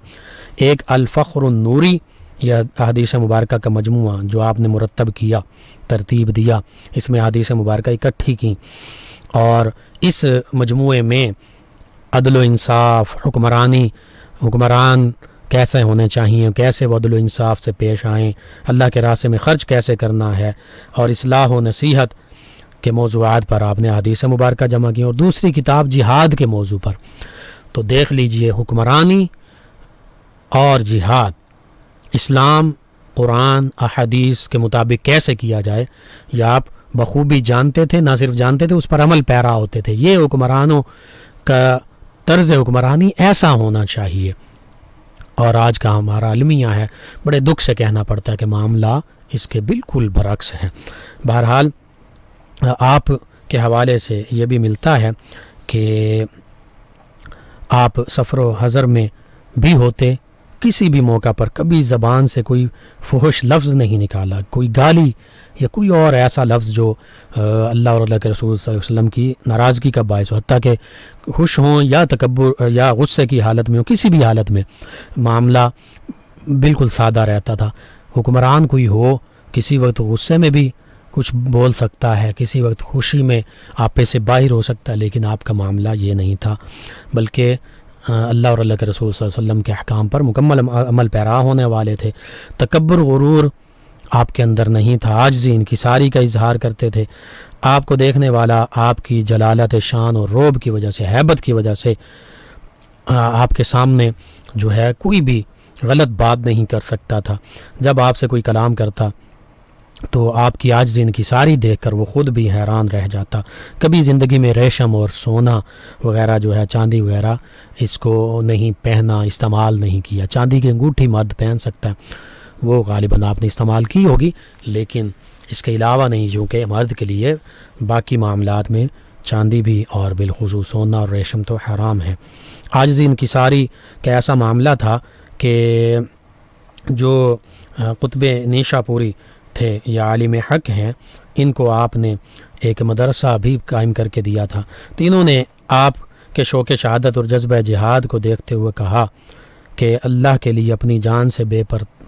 ایک الفخر النوری، یہ حدیث مبارکہ کا مجموعہ جو آپ نے مرتب کیا، ترتیب دیا، اس میں حدیث مبارکہ اکٹھی کی، اور اس مجموعے میں عدل و انصاف، حکمران کیسے ہونے چاہیے، کیسے وہ عدل و انصاف سے پیش آئیں، اللہ کے راستے میں خرچ کیسے کرنا ہے، اور اصلاح و نصیحت کے موضوعات پر آپ نے حدیث مبارکہ جمع کی، اور دوسری کتاب جہاد کے موضوع پر۔ تو دیکھ لیجئے حکمرانی اور جہاد اسلام، قرآن، احادیث کے مطابق کیسے کیا جائے، یا آپ بخوبی جانتے تھے، نہ صرف جانتے تھے، اس پر عمل پیرا ہوتے تھے۔ یہ حکمرانوں کا طرز حکمرانی ایسا ہونا چاہیے۔ اور آج کا ہمارا المیہ ہے، بڑے دکھ سے کہنا پڑتا ہے کہ معاملہ اس کے بالکل برعکس ہے۔ بہرحال آپ کے حوالے سے یہ بھی ملتا ہے کہ آپ سفر و حضر میں بھی ہوتے، کسی بھی موقع پر کبھی زبان سے کوئی فحش لفظ نہیں نکالا، کوئی گالی یا کوئی اور ایسا لفظ جو اللہ اور اللہ کے رسول صلی اللہ علیہ وسلم کی ناراضگی کا باعث ہو، حتیٰ کہ خوش ہوں یا تکبر یا غصے کی حالت میں ہو، کسی بھی حالت میں معاملہ بالکل سادہ رہتا تھا۔ حکمران کوئی ہو، کسی وقت غصے میں بھی کچھ بول سکتا ہے، کسی وقت خوشی میں آپے سے باہر ہو سکتا ہے، لیکن آپ کا معاملہ یہ نہیں تھا، بلکہ اللہ اور اللہ کے رسول صلی اللہ علیہ وسلم کے احکام پر مکمل عمل پیرا ہونے والے تھے۔ تکبر غرور آپ کے اندر نہیں تھا، عاجزی انکساری کا اظہار کرتے تھے۔ آپ کو دیکھنے والا آپ کی جلالت شان اور رعب کی وجہ سے، ہیبت کی وجہ سے آپ کے سامنے جو ہے کوئی بھی غلط بات نہیں کر سکتا تھا۔ جب آپ سے کوئی کلام کرتا تو آپ کی عاجزی انکساری دیکھ کر وہ خود بھی حیران رہ جاتا۔ کبھی زندگی میں ریشم اور سونا وغیرہ جو ہے، چاندی وغیرہ، اس کو نہیں پہنا، استعمال نہیں کیا۔ چاندی کی انگوٹھی مرد پہن سکتا ہے، وہ غالباً آپ نے استعمال کی ہوگی، لیکن اس کے علاوہ نہیں، چونکہ مرد کے لیے باقی معاملات میں چاندی بھی اور بالخصوص سونا اور ریشم تو حرام ہے۔ عاجزی انکساری کا ایسا معاملہ تھا کہ جو قطب نیشا پوری تھے یا عالم حق ہیں، ان کو آپ نے ایک مدرسہ بھی قائم کر کے دیا تھا۔ تینوں نے آپ کے شوق شہادت اور جذبہ جہاد کو دیکھتے ہوئے کہا کہ اللہ کے لیے اپنی جان سے بے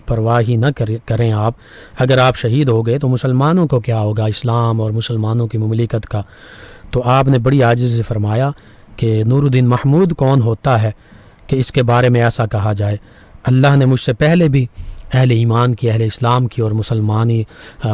پرواہی نہ کریں آپ، اگر آپ شہید ہو گئے تو مسلمانوں کو کیا ہوگا، اسلام اور مسلمانوں کی مملکت کا۔ تو آپ نے بڑی عاجزی سے فرمایا کہ نور الدین محمود کون ہوتا ہے کہ اس کے بارے میں ایسا کہا جائے، اللہ نے مجھ سے پہلے بھی اہل ایمان کی، اہل اسلام کی اور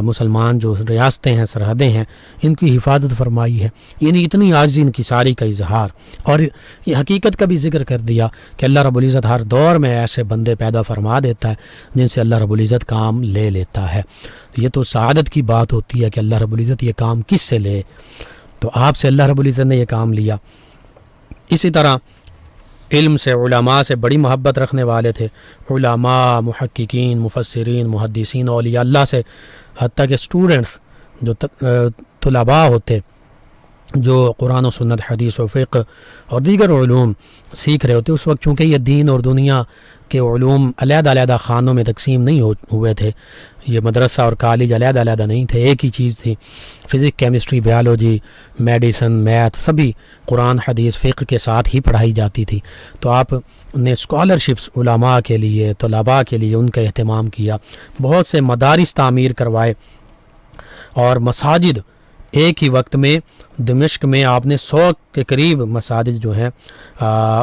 مسلمان جو ریاستیں ہیں، سرحدیں ہیں، ان کی حفاظت فرمائی ہے۔ یعنی اتنی عاجزی انکساری کا اظہار، اور یہ حقیقت کا بھی ذکر کر دیا کہ اللہ رب العزت ہر دور میں ایسے بندے پیدا فرما دیتا ہے جن سے اللہ رب العزت کام لے لیتا ہے۔ یہ تو سعادت کی بات ہوتی ہے کہ اللہ رب العزت یہ کام کس سے لے، تو آپ سے اللہ رب العزت نے یہ کام لیا۔ اسی طرح علم سے، علماء سے بڑی محبت رکھنے والے تھے، علماء، محققین، مفسرین، محدثین، اولیاء اللہ سے، حتیٰ کہ اسٹوڈنٹس جو طلباء ہوتے جو قرآن و سنت، حدیث و فقہ اور دیگر علوم سیکھ رہے ہوتے، اس وقت چونکہ یہ دین اور دنیا کے علوم علیحدہ علیحدہ خانوں میں تقسیم نہیں ہوئے تھے، یہ مدرسہ اور کالج علیحدہ علیحدہ نہیں تھے، ایک ہی چیز تھی، physics, chemistry, biology, medicine, math, سبھی قرآن، حدیث، فقہ کے ساتھ ہی پڑھائی جاتی تھی۔ تو آپ نے اسکالرشپس علماء کے لیے، طلباء کے لیے ان کا اہتمام کیا، بہت سے مدارس تعمیر کروائے، اور مساجد ایک ہی وقت میں دمشق میں آپ نے 100 کے قریب مساجد جو ہیں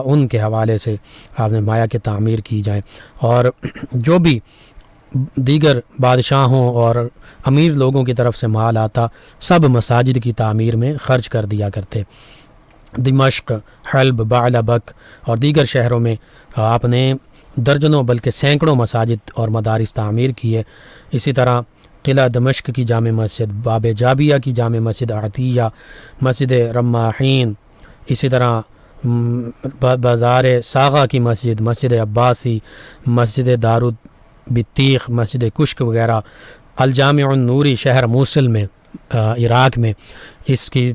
ان کے حوالے سے آپ نے مایا کہ تعمیر کی جائیں، اور جو بھی دیگر بادشاہوں اور امیر لوگوں کی طرف سے مال آتا سب مساجد کی تعمیر میں خرچ کر دیا کرتے۔ دمشق، حلب، بعلبک اور دیگر شہروں میں آپ نے درجنوں بلکہ سینکڑوں مساجد اور مدارس تعمیر کیے۔ اسی طرح قلعہ دمشق کی جامع مسجد، باب جابیہ کی جامع مسجد، عطیہ، مسجد رماحین، اسی طرح بازار ساغا کی مسجد، مسجد عباسی، مسجد دارالبطیخ، مسجد کشک وغیرہ، الجامع النوری شہر موصل میں عراق میں، اس کی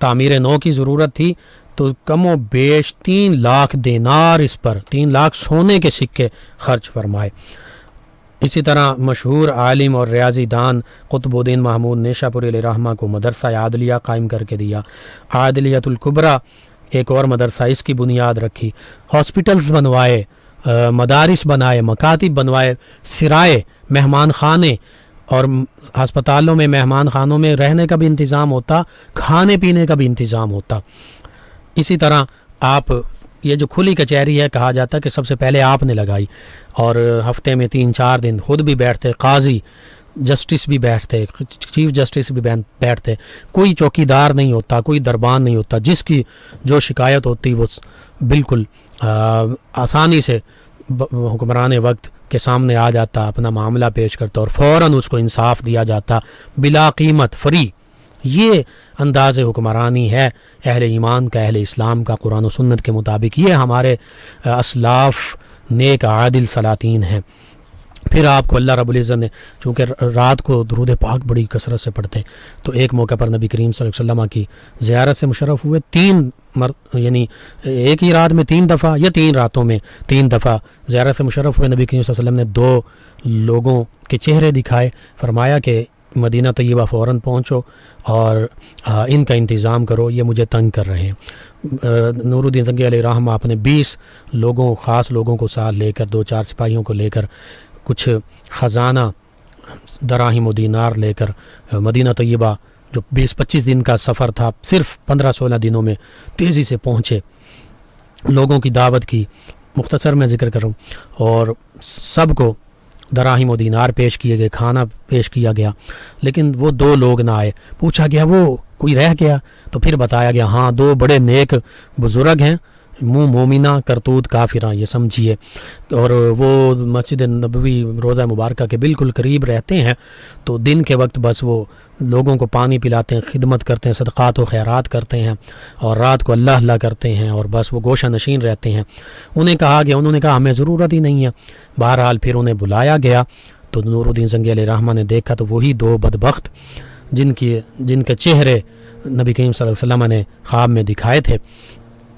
تعمیر نو کی ضرورت تھی تو کم و بیش 3 لاکھ دینار اس پر، 3 لاکھ سونے کے سکے خرچ فرمائے۔ اسی طرح مشہور عالم اور ریاضی دان قطب الدین محمود نیشا پوری علیہ رحمہ کو مدرسہ عادلیہ قائم کر کے دیا، عادلیۃ الکبریٰ ایک اور مدرسہ، اس کی بنیاد رکھی، ہاسپٹلز بنوائے، مدارس بنائے، مکاتب بنوائے، سرائے، مہمان خانے، اور ہسپتالوں میں، مہمان خانوں میں رہنے کا بھی انتظام ہوتا، کھانے پینے کا بھی انتظام ہوتا۔ اسی طرح آپ یہ جو کھلی کچہری ہے، کہا جاتا کہ سب سے پہلے آپ نے لگائی، اور ہفتے میں 3-4 دن خود بھی بیٹھتے، قاضی، جسٹس بھی بیٹھتے، چیف جسٹس بھی بیٹھتے، کوئی چوکیدار نہیں ہوتا، کوئی دربان نہیں ہوتا، جس کی جو شکایت ہوتی وہ بالکل آسانی سے حکمران وقت کے سامنے آ جاتا، اپنا معاملہ پیش کرتا اور فوراً اس کو انصاف دیا جاتا بلا قیمت، فری۔ یہ انداز حکمرانی ہے اہل ایمان کا، اہل اسلام کا، قرآن و سنت کے مطابق۔ یہ ہمارے اسلاف نیک عادل سلاطین ہیں۔ پھر آپ کو اللہ رب العزت نے، چونکہ رات کو درود پاک بڑی کثرت سے پڑھتے ہیں، تو ایک موقع پر نبی کریم صلی اللہ علیہ وسلم کی زیارت سے مشرف ہوئے، یعنی ایک ہی رات میں 3 دفعہ یا 3 راتوں میں 3 دفعہ زیارت سے مشرف ہوئے۔ نبی کریم صلی اللہ علیہ وسلم نے 2 لوگوں کے چہرے دکھائے، فرمایا کہ مدینہ طیبہ فوراً پہنچو اور ان کا انتظام کرو، یہ مجھے تنگ کر رہے ہیں۔ نور الدین زنگی علیہ الرحمہ اپنے 20 لوگوں، خاص لوگوں کو ساتھ لے کر، 2-4 سپاہیوں کو لے کر، کچھ خزانہ دراہم و دینار لے کر مدینہ طیبہ، جو 20-25 دن کا سفر تھا، صرف 15-16 دنوں میں تیزی سے پہنچے، لوگوں کی دعوت کی، مختصر میں ذکر کروں، اور سب کو دراہم و دینار پیش کیے گئے، کھانا پیش کیا گیا، لیکن وہ 2 لوگ نہ آئے۔ پوچھا گیا وہ کوئی رہ گیا؟ تو پھر بتایا گیا ہاں 2 بڑے نیک بزرگ ہیں، منہ مومنہ کرتوت کافراں، یہ سمجھیے، اور وہ مسجد نبوی روضہ مبارکہ کے بالکل قریب رہتے ہیں، تو دن کے وقت بس وہ لوگوں کو پانی پلاتے ہیں، خدمت کرتے ہیں، صدقات و خیرات کرتے ہیں، اور رات کو اللہ اللہ کرتے ہیں، اور بس وہ گوشہ نشین رہتے ہیں۔ انہیں کہا گیا، انہوں نے کہا ہمیں ضرورت ہی نہیں ہے۔ بہرحال پھر انہیں بلایا گیا، تو نور الدین زنگی علیہ الرحمہ نے دیکھا تو وہی 2 بدبخت جن کے چہرے نبی کریم صلی اللہ علیہ وسلم نے خواب میں دکھائے تھے۔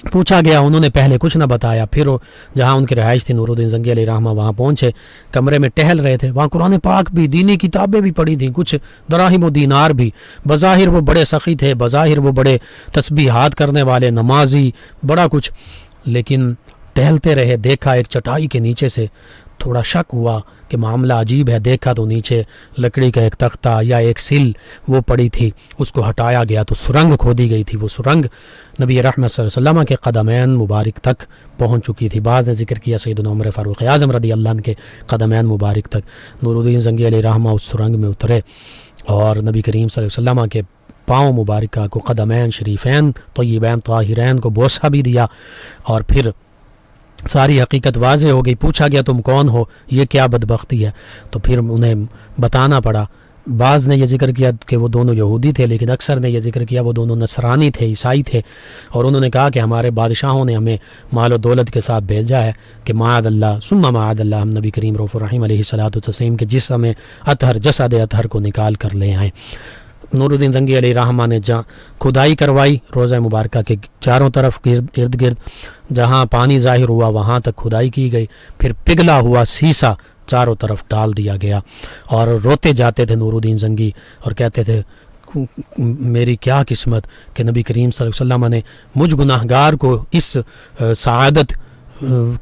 پوچھا گیا، انہوں نے پہلے کچھ نہ بتایا، پھر جہاں ان کی رہائش تھی نور الدین زنگی علیہ الرحمہ وہاں پہنچے، کمرے میں ٹہل رہے تھے، وہاں قرآن پاک بھی، دینی کتابیں بھی پڑھی تھیں، کچھ دراہم و دینار بھی، بظاہر وہ بڑے سخی تھے، بظاہر وہ بڑے تسبیحات کرنے والے، نمازی، بڑا کچھ، لیکن ٹہلتے رہے، دیکھا ایک چٹائی کے نیچے سے، تھوڑا شک ہوا کہ معاملہ عجیب ہے، دیکھا تو نیچے لکڑی کا ایک تختہ یا ایک سل وہ پڑی تھی، اس کو ہٹایا گیا تو سرنگ کھودی گئی تھی، وہ سرنگ نبی رحمت صلی اللہ علیہ وسلم کے قدمین مبارک تک پہنچ چکی تھی۔ بعض نے ذکر کیا سیدنا عمر فاروق اعظم رضی اللہ عنہ کے قدمین مبارک تک۔ نور الدین زنگی علیہ الرحمہ اس سرنگ میں اترے اور نبی کریم صلی اللہ علیہ وسلم کے پاؤں مبارکہ کو، قدمین شریفین طیبین طاہرین کو بوسہ بھی دیا، اور پھر ساری حقیقت واضح ہو گئی۔ پوچھا گیا تم کون ہو، یہ کیا بدبختی ہے؟ تو پھر انہیں بتانا پڑا۔ بعض نے یہ ذکر کیا کہ وہ دونوں یہودی تھے، لیکن اکثر نے یہ ذکر کیا وہ دونوں نصرانی تھے، عیسائی تھے، اور انہوں نے کہا کہ ہمارے بادشاہوں نے ہمیں مال و دولت کے ساتھ بھیجا ہے کہ معاذ اللہ ثم معاذ اللہ، ہم نبی کریم رؤوف الرحیم علیہ الصلوۃ والتسلیم کے جسم اطہر، جسد اطہر کو نکال کر لے آئیں۔ نور الدین زنگی علیہ الرحمہ نے کھدائی کروائی روضہ مبارکہ کے چاروں طرف ارد گرد، جہاں پانی ظاہر ہوا وہاں تک کھدائی کی گئی، پھر پگھلا ہوا سیسا چاروں طرف ڈال دیا گیا، اور روتے جاتے تھے نور الدین زنگی اور کہتے تھے میری کیا قسمت کہ نبی کریم صلی اللہ علیہ وسلم نے مجھ گناہگار کو اس سعادت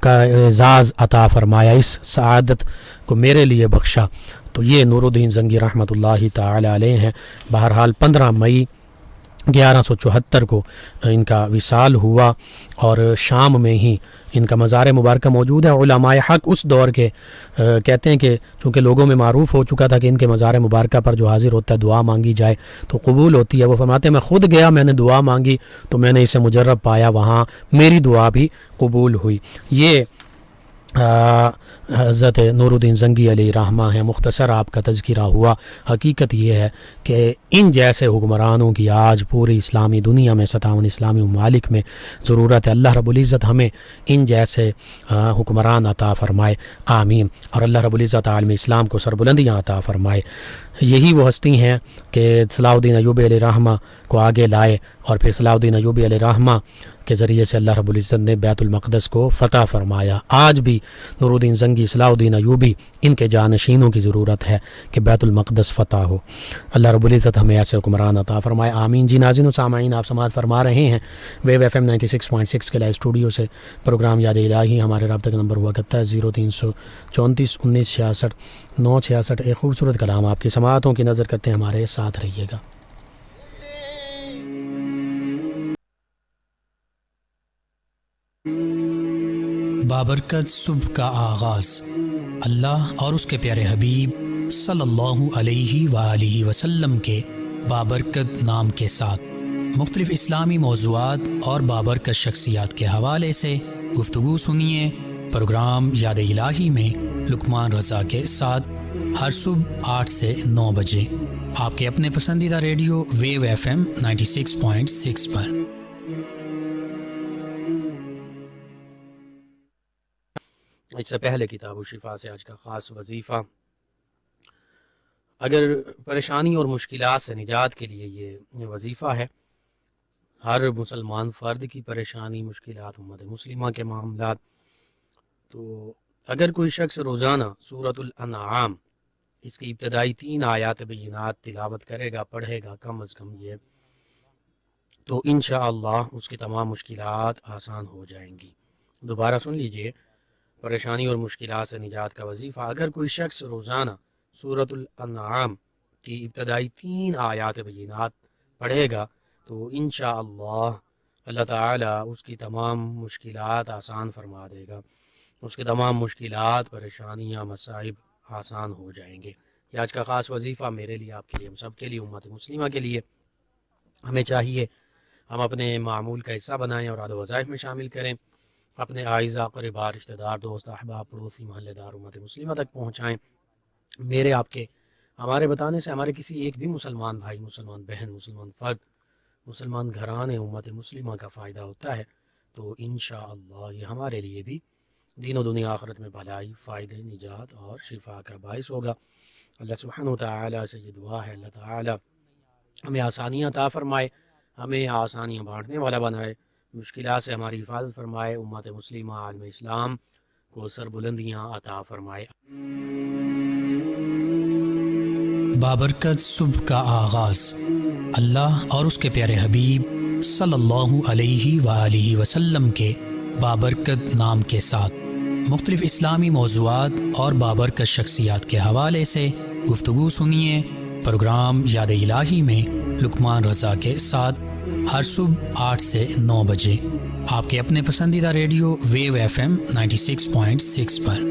کا اعزاز عطا فرمایا، اس سعادت کو میرے لیے بخشا۔ تو یہ نور الدین زنگی رحمۃ اللہ تعالی علیہ ہیں۔ بہرحال 15 مئی 1174 کو ان کا وصال ہوا، اور شام میں ہی ان کا مزار مبارکہ موجود ہے۔ علماء حق اس دور کے کہتے ہیں کہ چونکہ لوگوں میں معروف ہو چکا تھا کہ ان کے مزار مبارکہ پر جو حاضر ہوتا ہے دعا مانگی جائے تو قبول ہوتی ہے۔ وہ فرماتے ہیں میں خود گیا، میں نے دعا مانگی تو میں نے اسے مجرب پایا، وہاں میری دعا بھی قبول ہوئی۔ یہ حضرت نور الدین زنگی علیہ الرحمہ ہیں۔ مختصر آپ کا تذکرہ ہوا۔ حقیقت یہ ہے کہ ان جیسے حکمرانوں کی آج پوری اسلامی دنیا میں 57 اسلامی ممالک میں ضرورت ہے۔ اللہ رب العزت ہمیں ان جیسے حکمران عطا فرمائے، آمین، اور اللہ رب العزت عالم اسلام کو سربلندیاں عطا فرمائے۔ یہی وہ ہستی ہیں کہ صلاح الدین ایوبی علیہ الرحمہ کو آگے لائے، اور پھر صلاح الدین ایوبی علیہ الرحمہ کے ذریعے سے اللہ رب العزت نے بیت المقدس کو فتح فرمایا۔ آج بھی نور الدین زنگی، صلاح الدین ایوبی، ان کے جانشینوں کی ضرورت ہے کہ بیت المقدس فتح ہو۔ اللہ رب العزت ہمیں ایسے حکمران عطا فرمائے، آمین۔ جی ناظرین و سامعین، آپ سماعت فرما رہے ہیں ویو ایف ایم 96.6 کے لائیو اسٹوڈیو سے پروگرام یاد الہی۔ ہمارے رابطے کا نمبر ہوا کرتا ہے 0334 1966 966۔ ایک خوبصورت کلام آپ کی سماعتوں کی نظر کرتے ہیں، ہمارے ساتھ رہیے گا۔ بابرکت صبح کا آغاز اللہ اور اس کے پیارے حبیب صلی اللہ علیہ وآلہ وسلم کے بابرکت نام کے ساتھ مختلف اسلامی موضوعات اور بابرکت شخصیات کے حوالے سے گفتگو سنیے۔ پروگرام یاد الہی میں لقمان رضا کے ساتھ ہر صبح 8 سے 9 بجے آپ کے اپنے پسندیدہ ریڈیو ویو FM 96.6 پر۔ اس سے پہلے کتاب الشفا سے آج کا خاص وظیفہ، اگر پریشانی اور مشکلات سے نجات کے لیے یہ وظیفہ ہے۔ ہر مسلمان فرد کی پریشانی، مشکلات، امت مسلمہ کے معاملات، تو اگر کوئی شخص روزانہ سورۃ الانعام اس کی ابتدائی 3 آیات بینات تلاوت کرے گا، پڑھے گا کم از کم یہ، تو انشاءاللہ اس کی تمام مشکلات آسان ہو جائیں گی۔ دوبارہ سن لیجئے، پریشانی اور مشکلات سے نجات کا وظیفہ، اگر کوئی شخص روزانہ سورۃ الانعام کی ابتدائی 3 آیات بینات پڑھے گا تو انشاءاللہ اللہ تعالیٰ اس کی تمام مشکلات آسان فرما دے گا، اس کے تمام مشکلات، پریشانیاں، مصائب آسان ہو جائیں گے۔ یہ آج کا خاص وظیفہ میرے لیے، آپ کے لیے، ہم سب کے لیے، امت مسلمہ کے لیے۔ ہمیں چاہیے ہم اپنے معمول کا حصہ بنائیں اور عاد و وظائف میں شامل کریں، اپنے اعزاء، قربا، رشتہ دار، دوست، احباب، پڑوسی، محلے دار، امت مسلمہ تک پہنچائیں۔ میرے، آپ کے، ہمارے بتانے سے ہمارے کسی ایک بھی مسلمان بھائی، مسلمان بہن، مسلمان فرد، مسلمان گھرانے، امت مسلمہ کا فائدہ ہوتا ہے، تو انشاءاللہ یہ ہمارے لیے بھی دین و دنیا آخرت میں بھلائی، فائدے، نجات اور شفا کا باعث ہوگا۔ اللہ سبحانہ وتعالی سے یہ دعا ہے، اللہ تعالی ہمیں آسانیاں عطا فرمائے، ہمیں آسانیاں بانٹنے والا بنائے، مشکلات سے ہماری حفاظت فرمائے، امت مسلمہ، عالم اسلام کو سربلندیاں عطا فرمائے۔ بابرکت صبح کا آغاز اللہ اور اس کے پیارے حبیب صلی اللہ علیہ وآلہ وسلم کے بابرکت نام کے ساتھ مختلف اسلامی موضوعات اور بابرکت شخصیات کے حوالے سے گفتگو سنیے۔ پروگرام یاد الہی میں لقمان رضا کے ساتھ ہر صبح 8 سے 9 بجے آپ کے اپنے پسندیدہ ریڈیو ویو FM 96.6 پر۔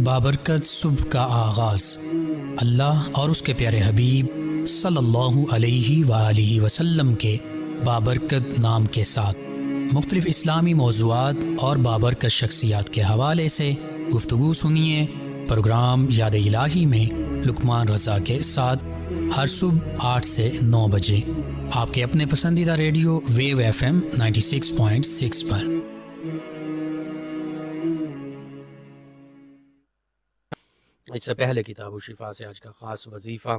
بابرکت صبح کا آغاز اللہ اور اس کے پیارے حبیب صلی اللہ علیہ وآلہ وسلم کے بابرکت نام کے ساتھ مختلف اسلامی موضوعات اور بابرکت شخصیات کے حوالے سے گفتگو سنیے۔ پروگرام یاد الہی میں لقمان رضا کے ساتھ ہر صبح 8 سے 9 بجے آپ کے اپنے پسندیدہ ریڈیو ویو FM 96.6 پر۔ اس سے پہلے کتاب الشفا سے آج کا خاص وظیفہ،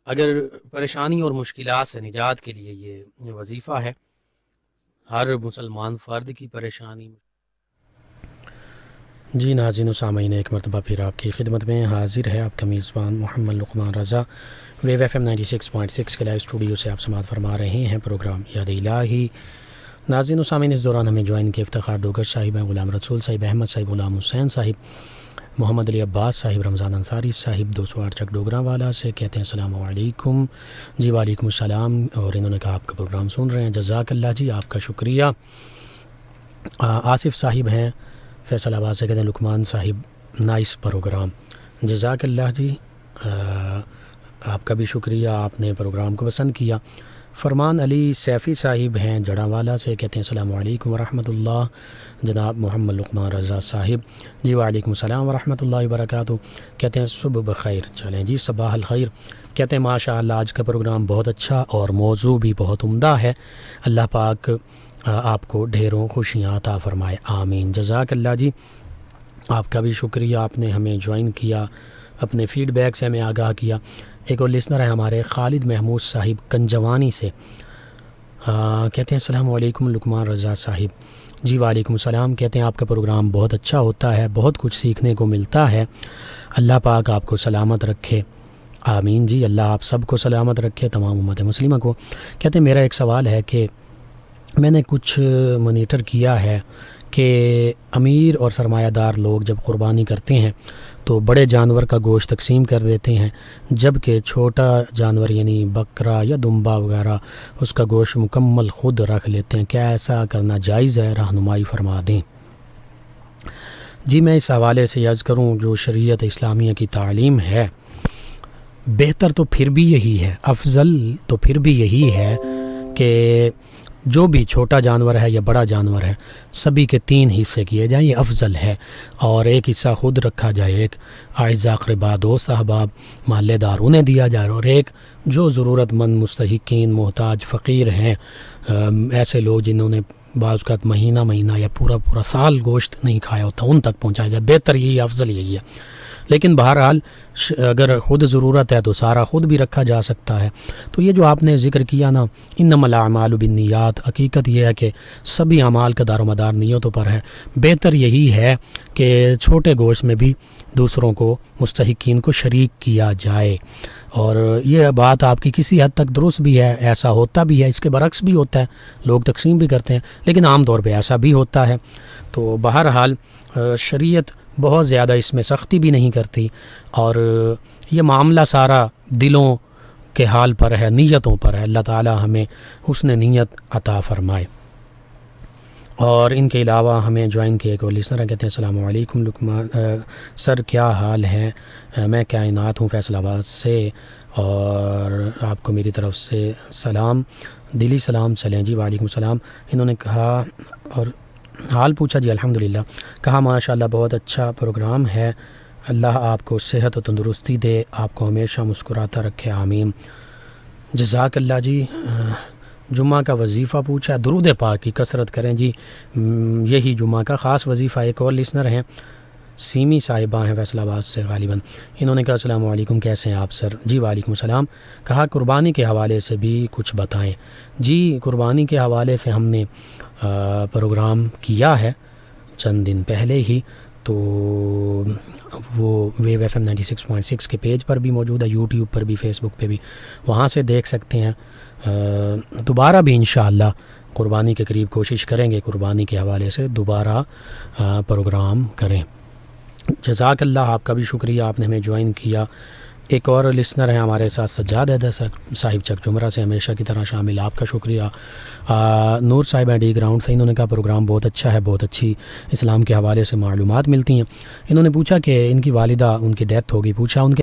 اگر پریشانی اور مشکلات سے نجات کے لیے یہ وظیفہ ہے۔ ہر مسلمان فرد کی پریشانی۔ جی ناظرین و سامعین، ایک مرتبہ پھر آپ کی خدمت میں حاضر ہے آپ کا میزبان محمد لقمان رضا، ویو FM 96.6 کے لائیو اسٹوڈیو سے آپ سماعت فرما رہے ہیں پروگرام یاد الہی۔ ناظرین و سامعین، اس دوران ہمیں جوائن کے افتخار ڈوگر صاحب ہیں، غلام رسول صاحب، احمد صاحب، غلام حسین صاحب، محمد علی عباس صاحب، رمضان انصاری صاحب 208 چک ڈوگراں والا سے، کہتے ہیں السلام علیکم۔ جی وعلیکم السلام، اور انہوں نے کہا آپ کا پروگرام سن رہے ہیں، جزاک اللہ جی، آپ کا شکریہ۔ آصف صاحب ہیں فیصل آباد سے، کہتے ہیں لقمان صاحب نائس پروگرام، جزاک اللہ جی، آپ کا بھی شکریہ، آپ نے پروگرام کو پسند کیا۔ فرمان علی سیفی صاحب ہیں جڑاں والا سے، کہتے ہیں السلام علیکم ورحمۃ اللہ جناب محمد لقمان رضا صاحب۔ جی وعلیکم السلام ورحمۃ اللہ وبرکاتہ، کہتے ہیں صبح بخیر۔ چلیں جی، صباح الخیر۔ کہتے ہیں ماشاء اللہ آج کا پروگرام بہت اچھا اور موضوع بھی بہت عمدہ ہے، اللہ پاک آپ کو ڈھیروں خوشیاں عطا فرمائے، آمین۔ جزاک اللہ جی، آپ کا بھی شکریہ، آپ نے ہمیں جوائن کیا، اپنے فیڈ بیک سے ہمیں آگاہ کیا۔ ایک اور لسنر ہے ہمارے خالد محمود صاحب کنجوانی سے، کہتے ہیں السلام علیکم لقمان رضا صاحب۔ جی وعلیکم السلام، کہتے ہیں آپ کا پروگرام بہت اچھا ہوتا ہے، بہت کچھ سیکھنے کو ملتا ہے، اللہ پاک آپ کو سلامت رکھے، آمین جی، اللہ آپ سب کو سلامت رکھے، تمام امت مسلمہ کو۔ کہتے ہیں میرا ایک سوال ہے کہ میں نے کچھ مانیٹر کیا ہے کہ امیر اور سرمایہ دار لوگ جب قربانی کرتے ہیں تو بڑے جانور کا گوشت تقسیم کر دیتے ہیں، جبکہ چھوٹا جانور یعنی بکرا یا دمبا وغیرہ اس کا گوشت مکمل خود رکھ لیتے ہیں، کیا ایسا کرنا جائز ہے؟ رہنمائی فرما دیں۔ جی میں اس حوالے سے عرض کروں، جو شریعت اسلامیہ کی تعلیم ہے، بہتر تو پھر بھی یہی ہے، افضل تو پھر بھی یہی ہے کہ جو بھی چھوٹا جانور ہے یا بڑا جانور ہے سبھی کے 3 حصے کیے جائیں، یہ افضل ہے، اور ایک حصہ خود رکھا جائے، ایک اعزاء اقربا دوست احباب محلے دار انہیں دیا جائے، اور ایک جو ضرورت مند مستحقین محتاج فقیر ہیں، ایسے لوگ جنہوں نے بعض اوقات مہینہ یا پورا سال گوشت نہیں کھایا ہوتا ان تک پہنچایا جائے، بہتر یہی افضل یہی ہے۔ لیکن بہرحال اگر خود ضرورت ہے تو سارا خود بھی رکھا جا سکتا ہے۔ تو یہ جو آپ نے ذکر کیا نا انما الاعمال بالنیات، حقیقت یہ ہے کہ سبھی اعمال کا دار و مدار نیتوں پر ہے۔ بہتر یہی ہے کہ چھوٹے گوشت میں بھی دوسروں کو مستحقین کو شریک کیا جائے، اور یہ بات آپ کی کسی حد تک درست بھی ہے، ایسا ہوتا بھی ہے، اس کے برعکس بھی ہوتا ہے، لوگ تقسیم بھی کرتے ہیں، لیکن عام طور پہ ایسا بھی ہوتا ہے۔ تو بہرحال شریعت بہت زیادہ اس میں سختی بھی نہیں کرتی، اور یہ معاملہ سارا دلوں کے حال پر ہے، نیتوں پر ہے۔ اللہ تعالی ہمیں حسن نیت عطا فرمائے۔ اور ان کے علاوہ ہمیں جوائن کیے ایک اور لسنر کہتے ہیں السلام علیکم لکمان سر، کیا حال ہے؟ میں کائنات ہوں فیصل آباد سے، اور آپ کو میری طرف سے سلام، دلی سلام چلیں جی۔ وعلیکم السلام۔ انہوں نے کہا اور حال پوچھا جی الحمدللہ، کہا ماشاءاللہ بہت اچھا پروگرام ہے، اللہ آپ کو صحت و تندرستی دے، آپ کو ہمیشہ مسکراتا رکھے، آمین۔ جزاک اللہ جی۔ جمعہ کا وظیفہ پوچھا، درود پاک کی کثرت کریں جی، یہی جمعہ کا خاص وظیفہ۔ ایک اور لسنر ہیں سیمی صاحبہ ہیں فیصل آباد سے غالباً، انہوں نے کہا السلام علیکم، کیسے ہیں آپ سر؟ جی وعلیکم السلام۔ کہا قربانی کے حوالے سے بھی کچھ بتائیں۔ جی قربانی کے حوالے سے ہم نے پروگرام کیا ہے چند دن پہلے ہی، تو وہ ویو ایف ایم 96.6 کے پیج پر بھی موجود ہے، یوٹیوب پر بھی، فیس بک پہ بھی، وہاں سے دیکھ سکتے ہیں۔ دوبارہ بھی انشاءاللہ قربانی کے قریب کوشش کریں گے، قربانی کے حوالے سے دوبارہ پروگرام کریں۔ جزاک اللہ، آپ کا بھی شکریہ، آپ نے ہمیں جوائن کیا۔ ایک اور لسنر ہیں ہمارے ساتھ سجاد حیدر صاحب چک جمرہ سے، ہمیشہ کی طرح شامل، آپ کا شکریہ۔ نور صاحب ڈی گراؤنڈ سے، انہوں نے کہا پروگرام بہت اچھا ہے، بہت اچھی اسلام کے حوالے سے معلومات ملتی ہیں۔ انہوں نے پوچھا کہ ان کی والدہ، ان کی ڈیتھ ہوگی، پوچھا ان کے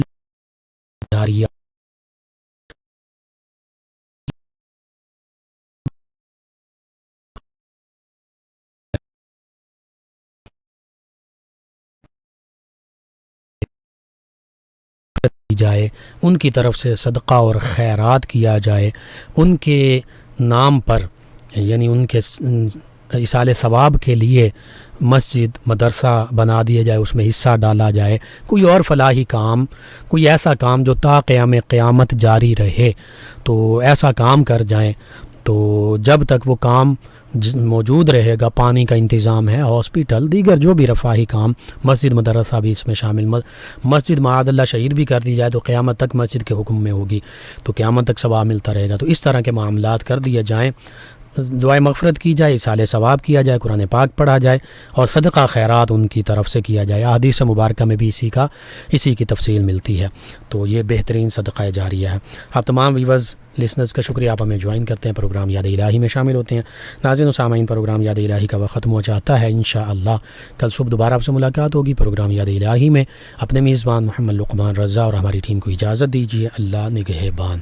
جاریہ جائے، ان کی طرف سے صدقہ اور خیرات کیا جائے، ان کے نام پر، یعنی ان کے ایصال ثواب کے لیے مسجد مدرسہ بنا دیا جائے، اس میں حصہ ڈالا جائے، کوئی اور فلاحی کام، کوئی ایسا کام جو تا قیام قیامت جاری رہے، تو ایسا کام کر جائیں۔ تو جب تک وہ کام موجود رہے گا، پانی کا انتظام ہے، ہاسپیٹل، دیگر جو بھی رفاہی کام، مسجد مدرسہ بھی اس میں شامل، مسجد معاذ اللہ شہید بھی کر دی جائے تو قیامت تک مسجد کے حکم میں ہوگی، تو قیامت تک ثواب ملتا رہے گا۔ تو اس طرح کے معاملات کر دیے جائیں، دعائے مغفرت کی جائے، ایصال ثواب کیا جائے، قرآن پاک پڑھا جائے، اور صدقہ خیرات ان کی طرف سے کیا جائے۔ احادیث مبارکہ میں بھی اسی کی تفصیل ملتی ہے، تو یہ بہترین صدقہ جاریہ ہے۔ آپ تمام ویورز لسنرز کا شکریہ، آپ ہمیں جوائن کرتے ہیں، پروگرام یاد الہی میں شامل ہوتے ہیں۔ ناظرین و سامعین، پروگرام یاد الہی کا وقت ختم ہو جاتا ہے، انشاءاللہ کل صبح دوبارہ آپ سے ملاقات ہوگی پروگرام یاد الہی میں۔ اپنے میزبان محمد لقمان رضا اور ہماری ٹیم کو اجازت دیجیے، اللہ نگہبان۔